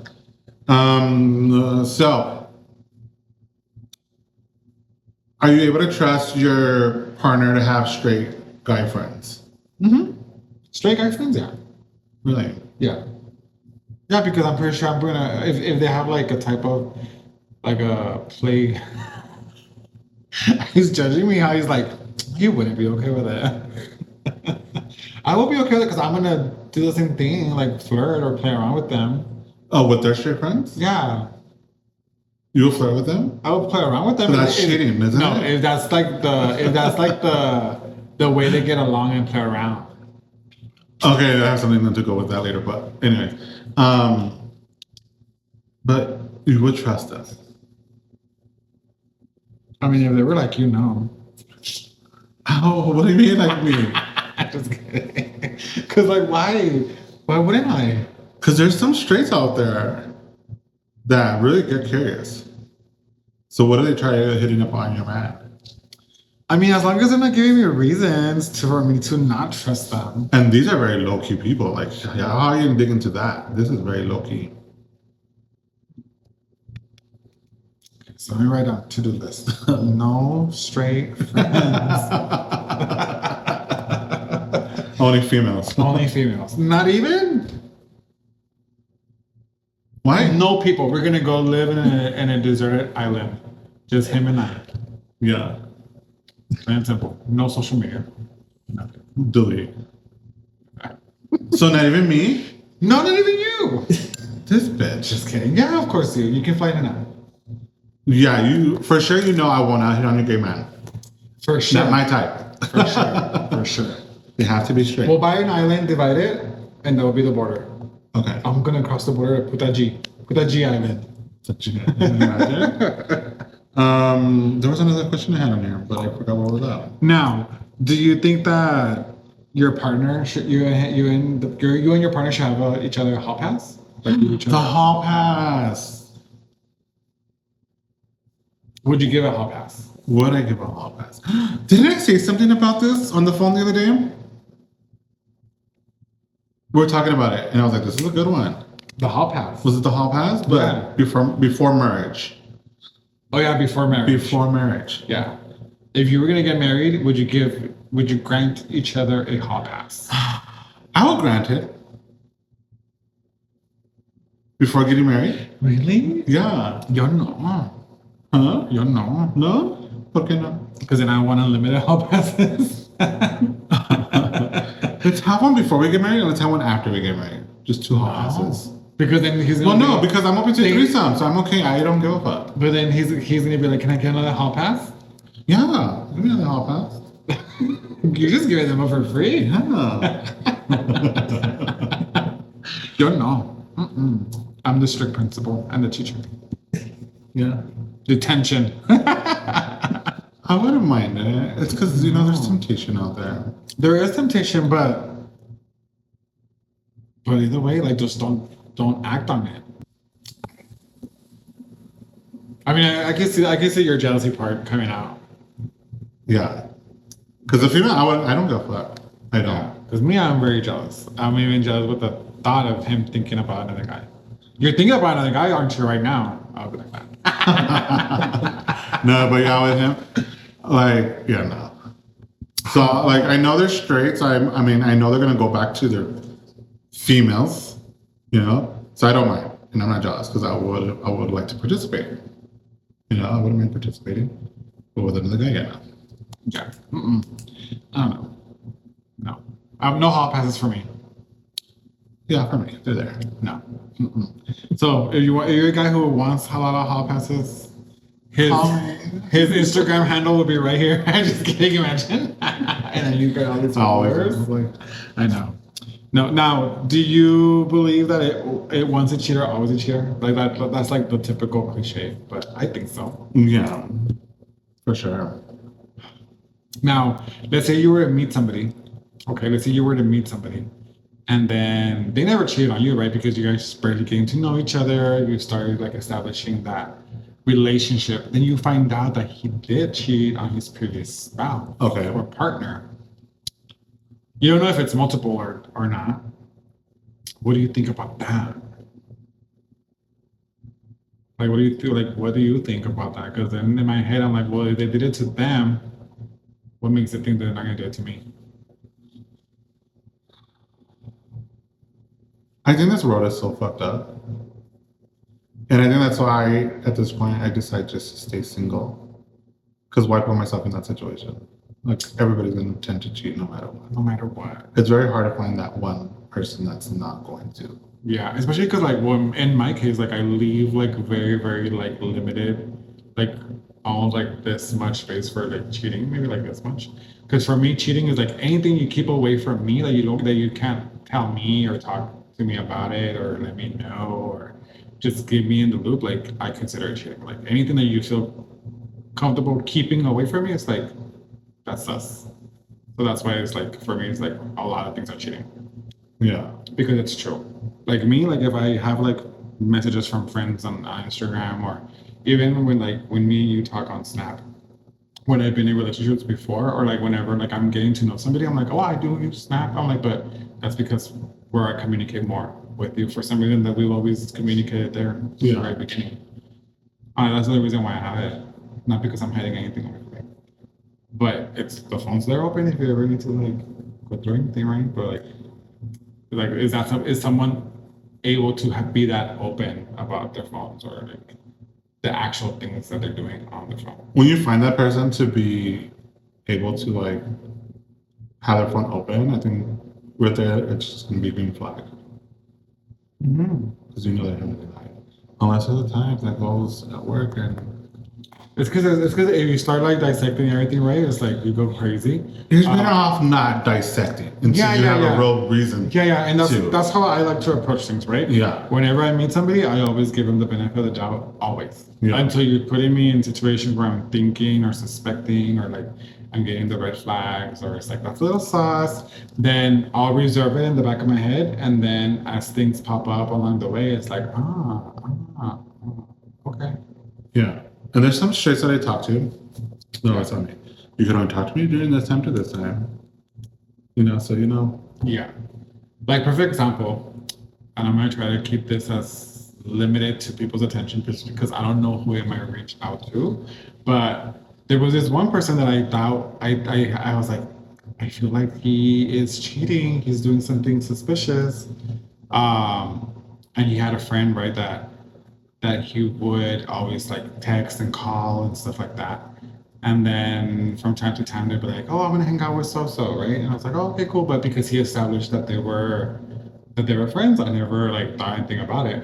So are you able to trust your partner to have straight guy friends? Mm-hmm. Straight guy friends, yeah. Really? Yeah. Yeah, because I'm pretty sure I'm gonna, if they have like a type of, like a play, he's judging me how he's like, you wouldn't be okay with it. I will be okay with it because I'm gonna do the same thing, like flirt or play around with them. Oh, with their straight friends? Yeah. You'll flirt with them? I would play around with them. But that's cheating, isn't no, it? if that's like the way they get along and play around. Okay, I have something to go with that later, but anyway. But you would trust us. I mean, if they were like, Oh, what do you mean like me? Just kidding. Because like, why? Why wouldn't I? Because there's some straights out there that really get curious. So what do they try hitting up on your man? I mean, as long as they're not giving me reasons for me to not trust them. And these are very low-key people. Like, how are you dig into that? This is very low-key. So let me write down to-do list. No straight friends. Only females. Only females. Not even? Why? No people. We're gonna go live in a deserted island. Just him and I. Yeah. Plain and simple. No social media. Nothing. Delete. So not even me? No, not even you. This bitch. Just kidding. Yeah, of course you. You can fly in and out. Yeah, you for sure. You know I will not hit on your gay man. For sure. Not my type. For sure. For sure. They have to be straight. We'll buy an island, divide it, and that will be the border. Okay. I'm gonna cross the border at Putalogy Island. There was another question I had on here, but I forgot what was that. Now, Do you think that your partner should you and your partner should have each other a hall pass? Like give each The other. hall pass. Would you give a hall pass? Would I give a hall pass? Didn't I say something about this on the phone the other day? We were talking about it, and I was like, "This is a good one." The hall pass. Was it the hall pass? But Yeah. before marriage. Oh yeah, before marriage. Before marriage. Yeah. If you were gonna get married, would you grant each other a hall pass? I will grant it. Before getting married? Really? Yeah. Yo no. Huh? Yo no. No? ¿Por qué no? Because then I want unlimited hall passes. Let's have one before we get married, and let's have one after we get married. Just 2 hall passes. Because then he's Well, gonna no, be, because I'm open to They- threesome, so I'm okay. I don't give a fuck. but then he's gonna be like, can I get another hall pass? Yeah, give me another hall pass. You're just giving them up for free. Yeah. Yo no. I'm the strict principal and the teacher. Yeah. Detention. I wouldn't mind it. It's because, there's temptation out there. There is temptation, but either way, like just don't act on it. I mean, I can see your jealousy part coming out. Yeah. Because if you're not, I don't give a fuck. I don't. Because me, I'm very jealous. I'm even jealous with the thought of him thinking about another guy. You're thinking about another guy, aren't you, right now? I'll be like that. No, but yeah, with him, no. So, I know they're straight. So, I mean, I know they're going to go back to their females, So I don't mind. And I'm not jealous because I would like to participate. I wouldn't mind participating. But with another guy, yeah, no. Yeah. I don't know. No. No hall passes for me. Yeah, for me, they're there. No. So if you're a guy who wants a lot of hall passes, his Instagram handle will be right here. I'm just kidding, imagine. And then you get all these followers. I know. No. Now, do you believe that it once a cheater, always a cheater? Like that's like the typical cliche, but I think so. Yeah, for sure. Now, let's say you were to meet somebody. Okay, let's say you were to meet somebody. And then they never cheated on you, right? Because you guys barely getting to know each other. You started establishing that relationship. Then you find out that he did cheat on his previous spouse or partner. You don't know if it's multiple or not. What do you think about that? What do you feel what do you think about that? Because then in my head, I'm like, well, if they did it to them, what makes it think they're not going to do it to me? I think this world is so fucked up. And I think that's why, at this point, I decide just to stay single. Because why put myself in that situation? Everybody's going to tend to cheat no matter what. No matter what. It's very hard to find that one person that's not going to. Yeah, especially because in my case, I leave very, very limited, almost this much space for cheating, maybe this much. Because for me, cheating is anything you keep away from me that you can't tell me or talk to me about it or let me know or just give me in the loop. I consider it cheating. Anything that you feel comfortable keeping away from me, it's that's us. So that's why it's for me, it's a lot of things are cheating. Yeah. Because it's true. Me, if I have messages from friends on Instagram or even when me and you talk on Snap, when I've been in relationships before or whenever I'm getting to know somebody, I'm oh, I do use Snap. I'm but that's because where I communicate more with you for some reason that we've always communicated there from the very beginning. That's the reason why I have it. Not because I'm hiding anything away from you. But it's the phones there open if you ever need to go through anything, right? But is someone able to be that open about their phones or the actual things that they're doing on the phone? When you find that person to be able to have their phone open, I think with it, it's just gonna be green flag. Because they have anything to hide. Unless there's a time that goes at work and it's because if you start dissecting everything, right, it's you go crazy. you're better off not dissecting until you have a real reason. And that's how I like to approach things, right? Yeah. Whenever I meet somebody, I always give them the benefit of the doubt, always. Yeah. Until you're putting me in situations where I'm thinking or suspecting or I'm getting the red flags, or it's like that's a little sus. Then I'll reserve it in the back of my head, and then as things pop up along the way, it's like okay. Yeah. And there's some straights that I talk to. No, it's on me. You can only talk to me during this time to this time. So Yeah. Like perfect example, and I'm gonna try to keep this as limited to people's attention just because I don't know who I might reach out to. But there was this one person that I thought I was like, I feel like he is cheating. He's doing something suspicious. And he had a friend, right, that he would always like text and call and stuff like that. And then from time to time they'd be like, "Oh, I'm gonna hang out with so, right?" And I was like, "Oh, okay, cool." But because he established that they were friends, I never like thought anything about it.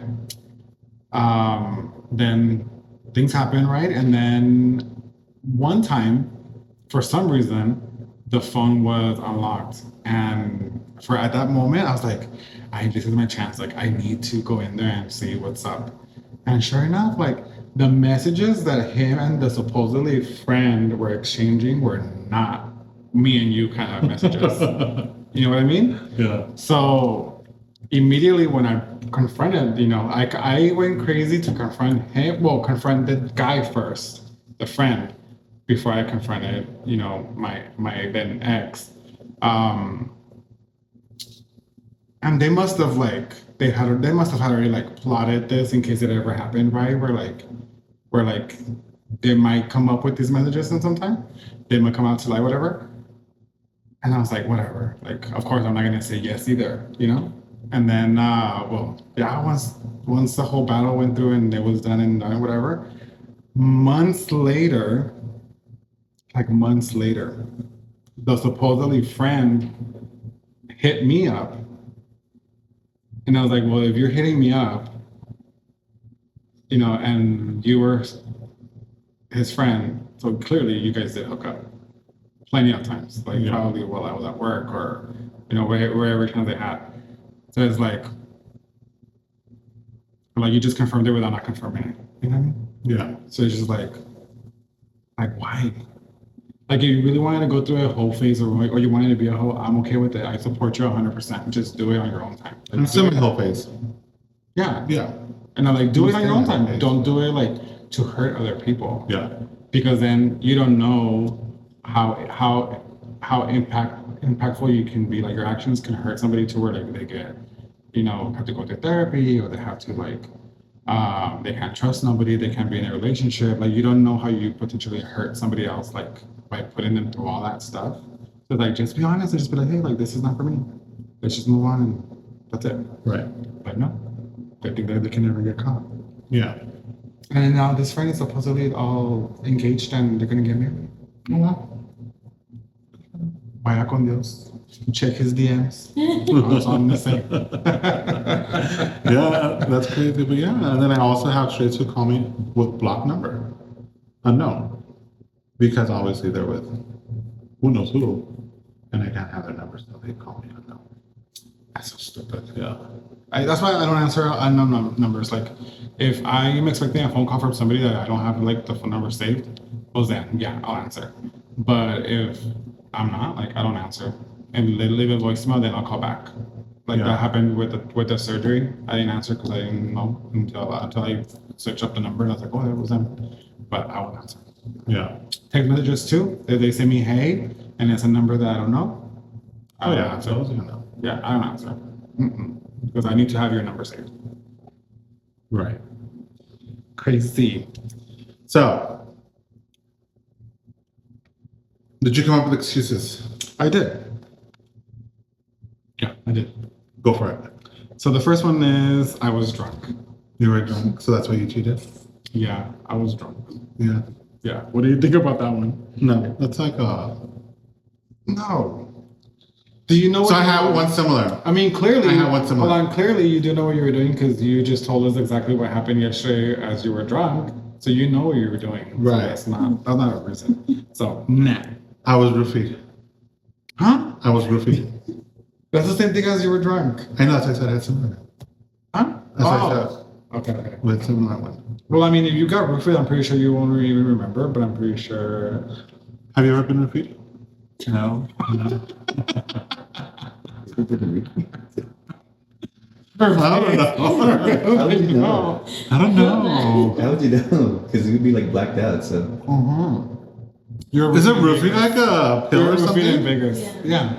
Then things happen, right? And then one time, for some reason, the phone was unlocked, and for at that moment, I was like, "This is my chance. Like, I need to go in there and see what's up." And sure enough, like the messages that him and the supposedly friend were exchanging were not me and you kind of messages. You know what I mean? Yeah. So immediately when I confronted, I went crazy to confront him. Well, confront the guy first, the friend, before I confronted, my then ex. And they must have they must have had already like plotted this in case it ever happened, right? Where they might come up with these messages in some time. They might come out to light, whatever. And I was like, whatever. Like, of course I'm not gonna say yes either, And then once the whole battle went through and it was done and done, whatever, months later, the supposedly friend hit me up. And I was like, well, if you're hitting me up, and you were his friend, so clearly you guys did hook up plenty of times, like probably while I was at work or, wherever chance they had. So it's like you just confirmed it without not confirming it. You know what I mean? Yeah. So it's just like why? Like, if you really wanted to go through a whole phase or you wanted to be a whole, I'm okay with it. I support you 100%. Just do it on your own time. Like, I'm still in whole phase. Yeah. Yeah. And I'm like, do it on your own time. Okay. Don't do it like to hurt other people. Yeah. Because then you don't know how impactful you can be. Like, your actions can hurt somebody to where like they get, have to go to therapy, or they have to they can't trust nobody. They can't be in a relationship. Like, you don't know how you potentially hurt somebody else, like by putting them through all that stuff. So like, just be honest and just be like, hey, like, this is not for me. Let's just move on and that's it. Right. But no, they think that they can never get caught. Yeah. And then now this friend is supposedly all engaged and they're gonna get married. Oh wow. Vaya con Dios. Check his DMs. That's all I'm gonna say. Yeah, that's crazy. But yeah, and then I also have straights who call me with block number, unknown, because obviously they're with who knows who, and I can't have their numbers, so they call me unknown. That's so stupid. Yeah. That's why I don't answer unknown numbers. Like, if I am expecting a phone call from somebody that I don't have like the phone number saved, well then, yeah, I'll answer. But if I'm not, like, I don't answer. And they leave a voicemail, then I'll call back. Like, Yeah. that happened with the surgery. I didn't answer because I didn't know until I searched up the number and I was like, oh, it was them. But I won't answer. Yeah. Text messages too. If they send me hey, and it's a number that I don't know, I Oh don't yeah. answer. Those you know. Yeah, I don't answer. Because I need to have your number saved. Right. Crazy. So, did you come up with excuses? I did. Yeah, I did. Go for it. So the first one is I was drunk. You were drunk, so that's why you cheated. Yeah, I was drunk. Yeah. Yeah. What do you think about that one? No, that's like No. Do you know? So what I you have were- one similar. I mean, clearly. I have one similar. Hold on. Clearly, you do know what you were doing because you just told us exactly what happened yesterday as you were drunk. So you know what you were doing. So Right. that's not a reason. So nah. I was roofied. Huh? I was roofied. That's the same thing as you were drunk. I know, that's what I said. I had similar. Huh? That's what I said. Okay. With similar one. Well, I mean, if you got roofied, I'm pretty sure you won't even remember, but I'm pretty sure. Have you ever been roofied? No. No. I don't know. How would you know? I don't know. How would you know? Because it would be like blacked out. So You're Is it in roofing Vegas. like a pill You're or roofing something? in Vegas. Yeah. Yeah.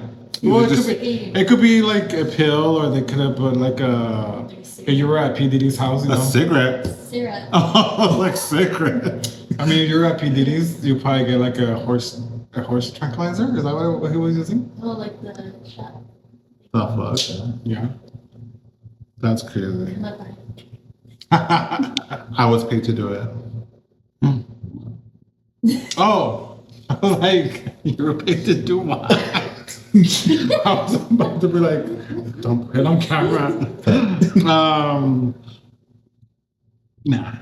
Well, just- it could be like a pill, or they could have put like a. If you were at P Diddy's house, you A know. cigarette. Syrup. Oh, like cigarette. I mean, if you were at P Diddy's, you probably get like a horse tranquilizer. Is that what he was using? Oh, like the shot. The fuck? Yeah. That's crazy. Come up behind. I was paid to do it. Oh, I was like, you were paid to do what? I was about to be like, don't put it on camera. Nah.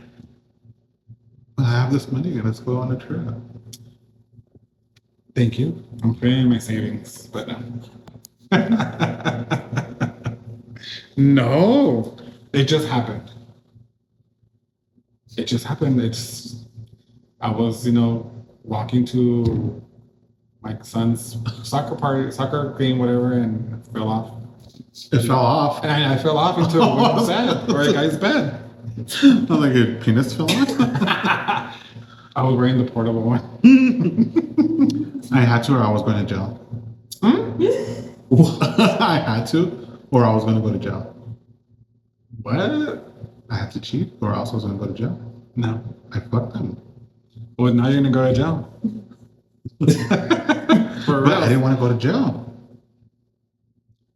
I have this money. Let's go on a trip. Thank you. I'm paying my savings, but no, it just happened. It just happened. I was, walking to my son's soccer game, whatever, and it fell off. It fell off. And I fell off into a woman's bed, or a guy's bed. I like your penis fell off. I was wearing the portable one. I had to, or I was going to jail. I had to, or I was going to go to jail. What? I had to cheat, or else I was going to go to jail. No. I fucked them. Well, now you're gonna go to jail. For But I real. didn't want to go to jail.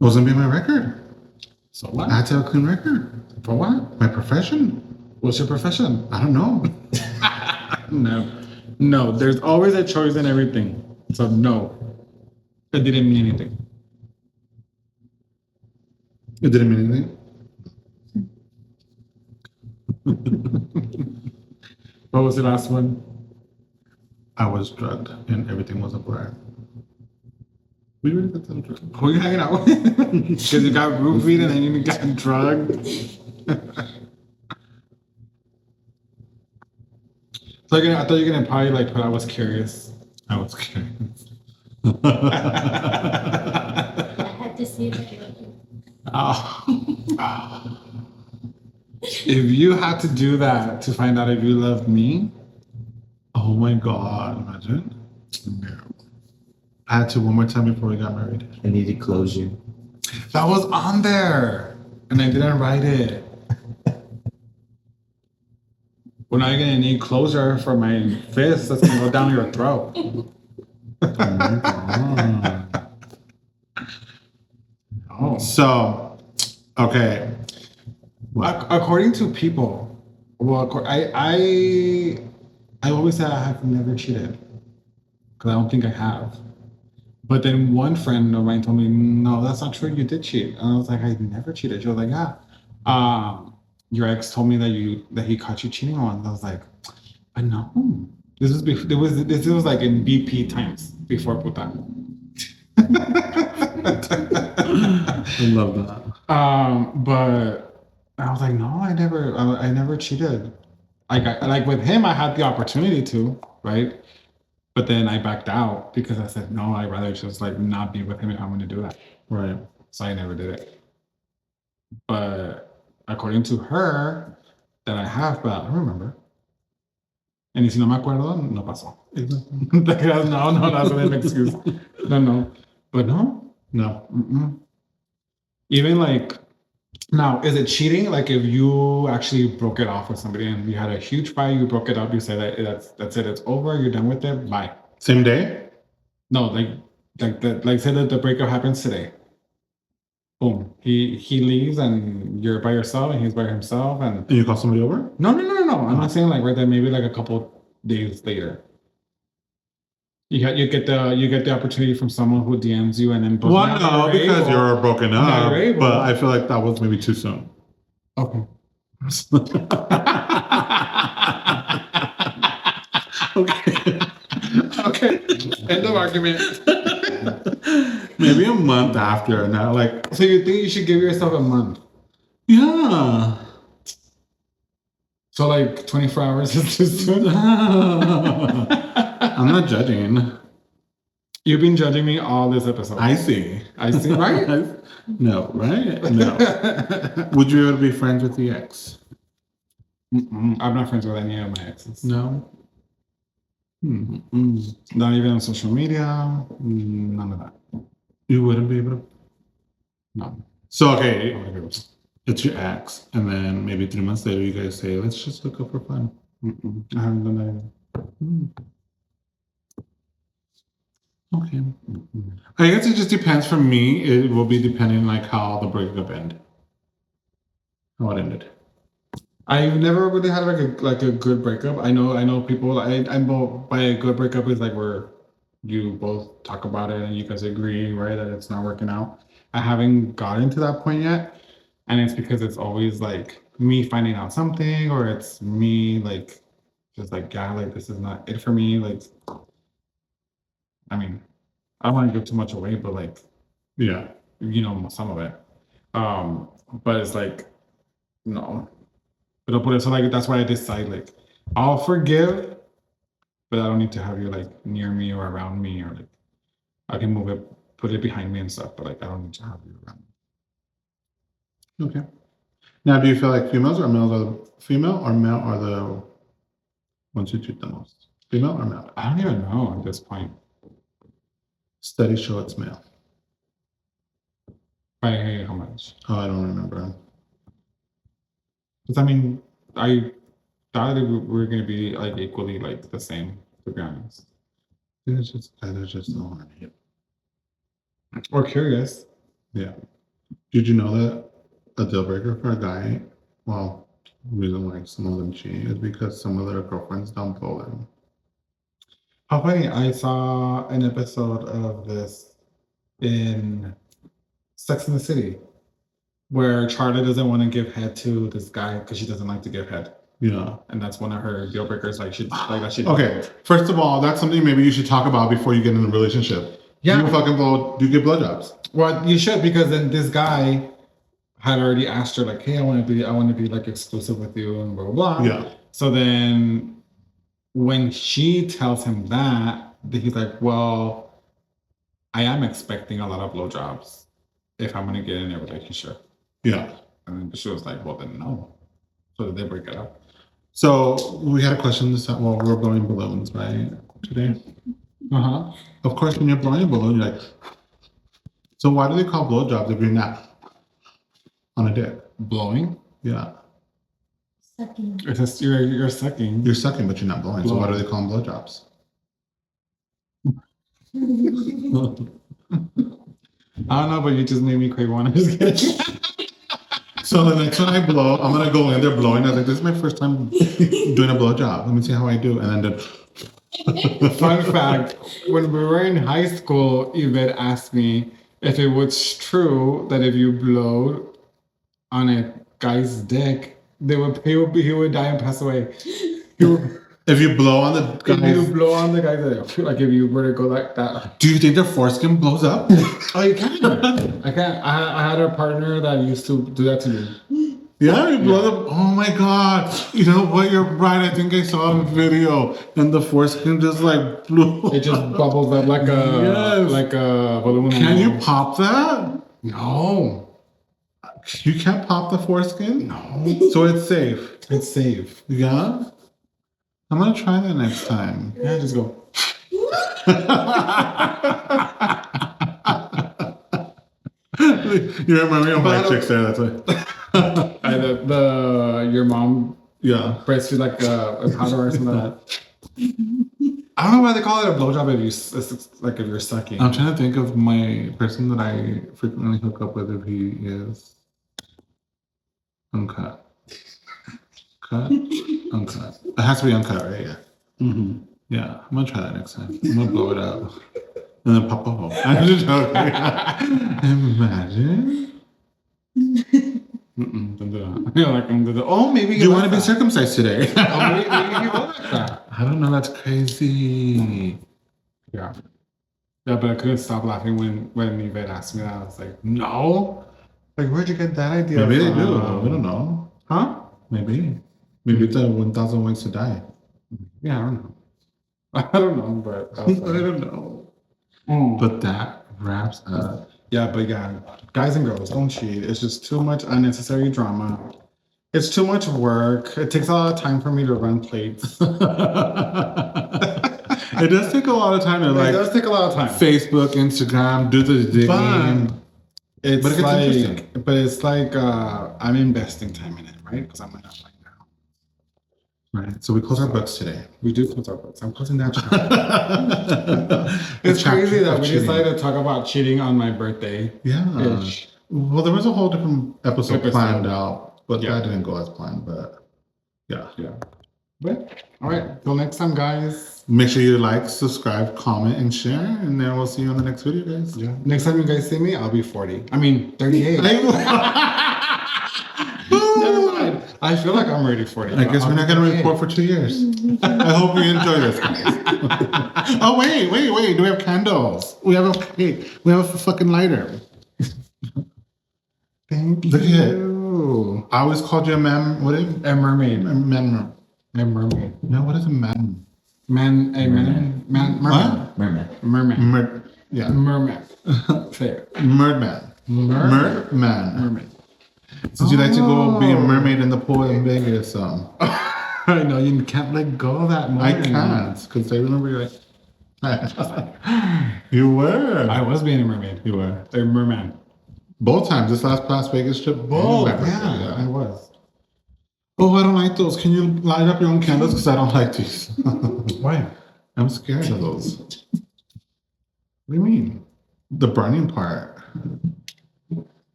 It wasn't be my record. So I what? had to have a clean record. For what? My profession. What's your profession? I don't know. No. There's always a choice in everything. So no, it didn't mean anything. It didn't mean anything. What was the last one? I was drugged and everything was a blur. We really got them drugged. Who are you hanging out with? Because you got roofied and then you got drugged. So I thought you were gonna probably like put I was curious. I was curious. I had to see if I could. Oh. If you had to do that to find out if you loved me, Oh my God, imagine. no. I had to one more time before we got married. I needed closure. That was on there, and I didn't write it. Well, now you're gonna need closure for my fist that's gonna go down your throat. Oh. So, okay. According to people, well, I always say I have never cheated because I don't think I have. But then one friend of mine told me, "No, that's not true. You did cheat." And I was like, "I never cheated." She was like, "Yeah, your ex told me that he caught you cheating once." I was like, "But no, this was like in BP times before Putalogy." I love that. But I was like, no, I never cheated. Like with him, I had the opportunity to, right? But then I backed out because I said, no, I'd rather just like not be with him if I'm going to do that. Right. So I never did it. But according to her, that I have, but I don't remember. And si no me acuerdo, no pasó. No, that's an excuse. No. But no. No. Mm-mm. Even like, now, is it cheating? Like if you actually broke it off with somebody and you had a huge fight, you broke it up, you say that's it, it's over, you're done with it, bye. Same day? No, like say that the breakup happens today. Boom. He leaves and you're by yourself and he's by himself and And you call somebody over? no. I'm not saying like right there, maybe like a couple days later. You get the opportunity from someone who DMs you and then boom, Well, now no, you're because able. you're broken Now up. you're able. But I feel like that was maybe too soon. Okay. Okay. End of argument. Maybe a month after. Now, like, So you think you should give yourself a month? yeah. So like 24 hours is too soon? I'm not judging. You've been judging me all this episode. I see. I see, right? No, right? No. Would you ever be friends with the ex? I'm not friends with any of my exes. No. Not even on social media. None of that. You wouldn't be able to. No. So okay, it's your ex, and then maybe 3 months later, you guys say, "Let's just hook up for fun." I haven't done that. Okay. I guess it just depends. For me, it will be depending like how the breakup ended. How it ended. I've never really had like a good breakup. I know people. I'm both by a good breakup is like where you both talk about it and you guys agree, right, that it's not working out. I haven't gotten to that point yet, and it's because it's always like me finding out something, or it's me like just like like this is not it for me. Like, I mean, I don't want to give too much away, but like, Yeah. some of it. But it's like, no. But por eso, like, that's why I decide, like, I'll forgive, but I don't need to have you, like, near me or around me, or, like, I can move it, put it behind me and stuff, but, like, I don't need to have you around me. Okay. Now, do you feel like female or male are the ones who cheat the most? Female or male? I don't even know at this point. Studies show it's male. By how much? Oh, I don't remember. Because, I mean, I thought we were going to be, like, equally, like, the same, to be honest. It's just so horny. Or curious. Yeah. Did you know that a deal breaker for a guy, well, the reason why some of them cheat is because some of their girlfriends don't blow them. How funny, I saw an episode of this in Sex in the City where Charlotte doesn't want to give head to this guy because she doesn't like to give head. Yeah. And that's one of her deal breakers. Like, Okay, first of all, that's something maybe you should talk about before you get in a relationship. Yeah. Do you get blowjobs? Well, you should, because then this guy had already asked her, like, hey, I want to be like exclusive with you and blah, blah, blah. Yeah. So then when she tells him that, he's like, well, I am expecting a lot of blowjobs if I'm going to get in a relationship. Yeah. And then she was like, well, then no. So did they break it up? So we had a question this time. Well, we were blowing balloons, right? Today. Uh-huh. Of course, when you're blowing a balloon, you're like, so why do they call blowjobs if you're not on a dick? Blowing? Yeah. Sucking. It's just, you're sucking. You're sucking, but you're not blowing. So why do they call them blowjobs? I don't know, but you just made me crave one. I'm just kidding. So the next time I blow, I'm gonna go in there blowing. I was like, this is my first time doing a blowjob. Let me see how I do. And then Fun fact, when we were in high school, Yvette asked me if it was true that if you blow on a guy's dick, he would die and pass away. if you blow on the If you guys, blow on the guy's dick, like if you were to go like that. do you think their foreskin blows up? Oh, you can. I can't. I had a partner that used to do that to me. Yeah, you blow them. Oh my god! You know what? You're right. I think I saw a video, and the foreskin just like blew. It just bubbles up like a balloon. Can you pop that? No. You can't pop the foreskin. No. So it's safe. It's safe. Yeah. I'm gonna try that next time. Yeah, just go. You remind me of my chicks there. That's why. Your mom Yeah. breastfeed like a powder or something like that. I don't know why they call it a blowjob if you're sucking. I'm trying to think of my person that I frequently hook up with if he is uncut. Cut? Uncut. It has to be uncut, right? Yeah. Mm-hmm. Yeah. I'm gonna try that next time. I'm gonna blow it out. And then pop a hole. I'm just joking. Imagine. Don't do that. You're like, oh, maybe Do you want to be that. circumcised today? Oh, maybe you like that. I don't know. That's crazy. Yeah. Yeah, but I couldn't stop laughing when Yvette asked me that. I was like, no. Like, where'd you get that idea Maybe they from? do. I don't know. Huh? Maybe. Maybe it's a 1,000 ways to die. Yeah, I don't know. I don't know, but I don't know. But that wraps up. Yeah, but yeah, guys and girls, don't cheat. It's just too much unnecessary drama. It's too much work. It takes a lot of time for me to run plates. It does take a lot of time to It does take a lot of time. Facebook, Instagram, do the digging. But it's But it gets interesting. like I'm investing time in it, right? Because I'm not right now. Right. So we close our books today. We do close our books. I'm closing that chapter. It's crazy that we decided to talk about cheating on my birthday. Yeah. Ish. Well, there was a whole different episode planned out, but Yeah. that didn't go as planned. But yeah. Yeah. But all right. Till next time, guys. Make sure you like, subscribe, comment, and share, and then we'll see you on the next video, guys. Yeah. Next time you guys see me, I'll be 40. I mean 38. Never mind. I feel like I'm already 40. I guess we're not going to 38. report for 2 years. I hope you enjoy this, guys. Oh, wait. Do we have candles? We have a cake. We have a fucking lighter. Thank Look at you. I always called you a man. What is it? A mermaid. A man. A mermaid. No, what is a man? Mermaid. Mer- yeah. Mermaid. Fair. Merman. Merman. Mermaid. Since you like to go be a mermaid in the pool in Vegas, I know you can't let go of that I moment. can't, because I remember you're like, you were. I was being a mermaid. You were. A merman. Both times, this last Vegas trip. Oh, and my birthday, yeah, I was. Oh, I don't like those. Can you light up your own candles? Because I don't like these. Why? I'm scared of those. What do you mean? The burning part.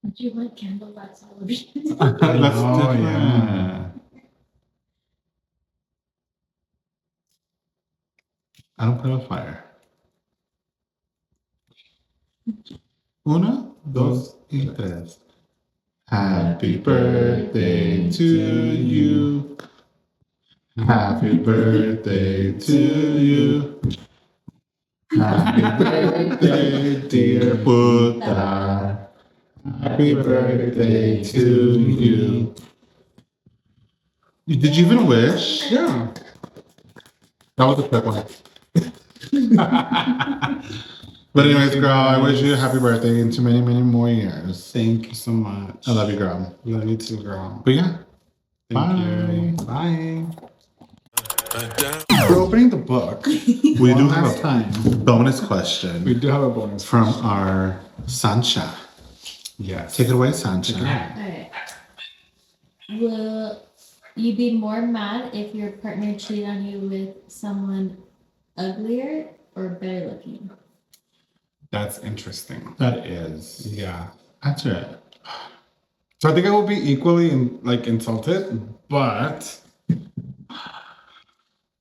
Would you like candlelight celebration? That's Oh, different. yeah. I don't put out fire. Una, dos, y tres. Happy birthday to you. Happy birthday to you. Happy birthday, dear Buddha. Happy birthday to you. Did you even wish? Yeah. That was a quick one. But anyways, girl, I wish you a happy birthday into many, many more years. Thank you so much. I love you, girl. Love you too, girl. But yeah, Thank you. Bye. We're opening the book. we do have last a time. bonus question We do have a bonus from our Sancha. Yes. Take it away, Sancha. Alright. Will you be more mad if your partner cheated on you with someone uglier or better looking? That's interesting. That is. Yeah. Answer it. So I think I will be equally insulted, but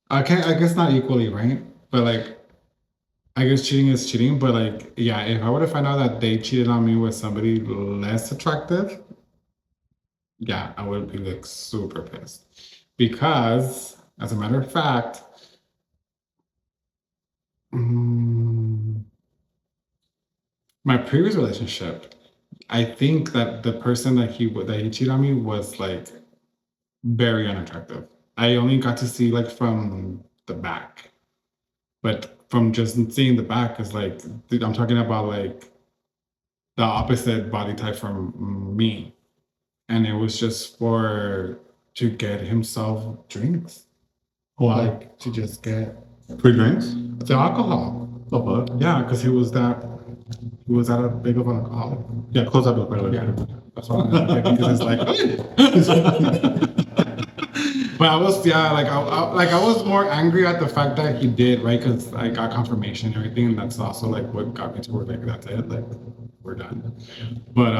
I guess not equally, right? But like, I guess cheating is cheating. But like, yeah, if I were to find out that they cheated on me with somebody less attractive, yeah, I would be like super pissed. Because, as a matter of fact, my previous relationship, I think that the person that he cheated on me was like very unattractive. I only got to see like from the back, but from just seeing the back is like I'm talking about like the opposite body type from me, and it was just to get himself drinks, Why? like to just get Free drinks? the alcohol. Oh, but Yeah, because he was that a big of an alcoholic. yeah, close that book right away. Yeah, that's what I'm thinking, because it's like. But I was I was more angry at the fact that he did, right? Because I got confirmation and everything, and that's also like what got me to where like that's it, like we're done. But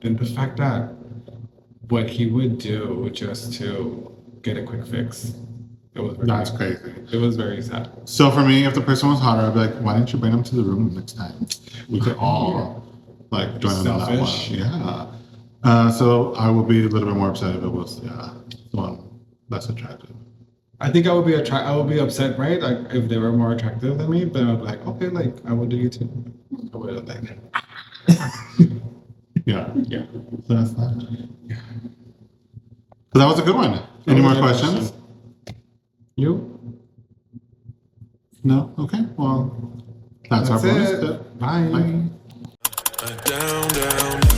then the fact that what he would do just to get a quick fix, it was That's crazy. It was very sad. So for me, if the person was hotter, I'd be like, why didn't you bring them to the room next time? We could all like join in on that one. Selfish. Yeah. So I would be a little bit more upset if it was someone less attractive. I think I would be upset, right? Like if they were more attractive than me, but I'd be like, okay, like I would do you too. I would like that. Yeah. Yeah. So that's that. So that was a good one. Any more questions? You? No? Okay. Well, that's our bonus it. tip. Bye. Bye. Down, down, down.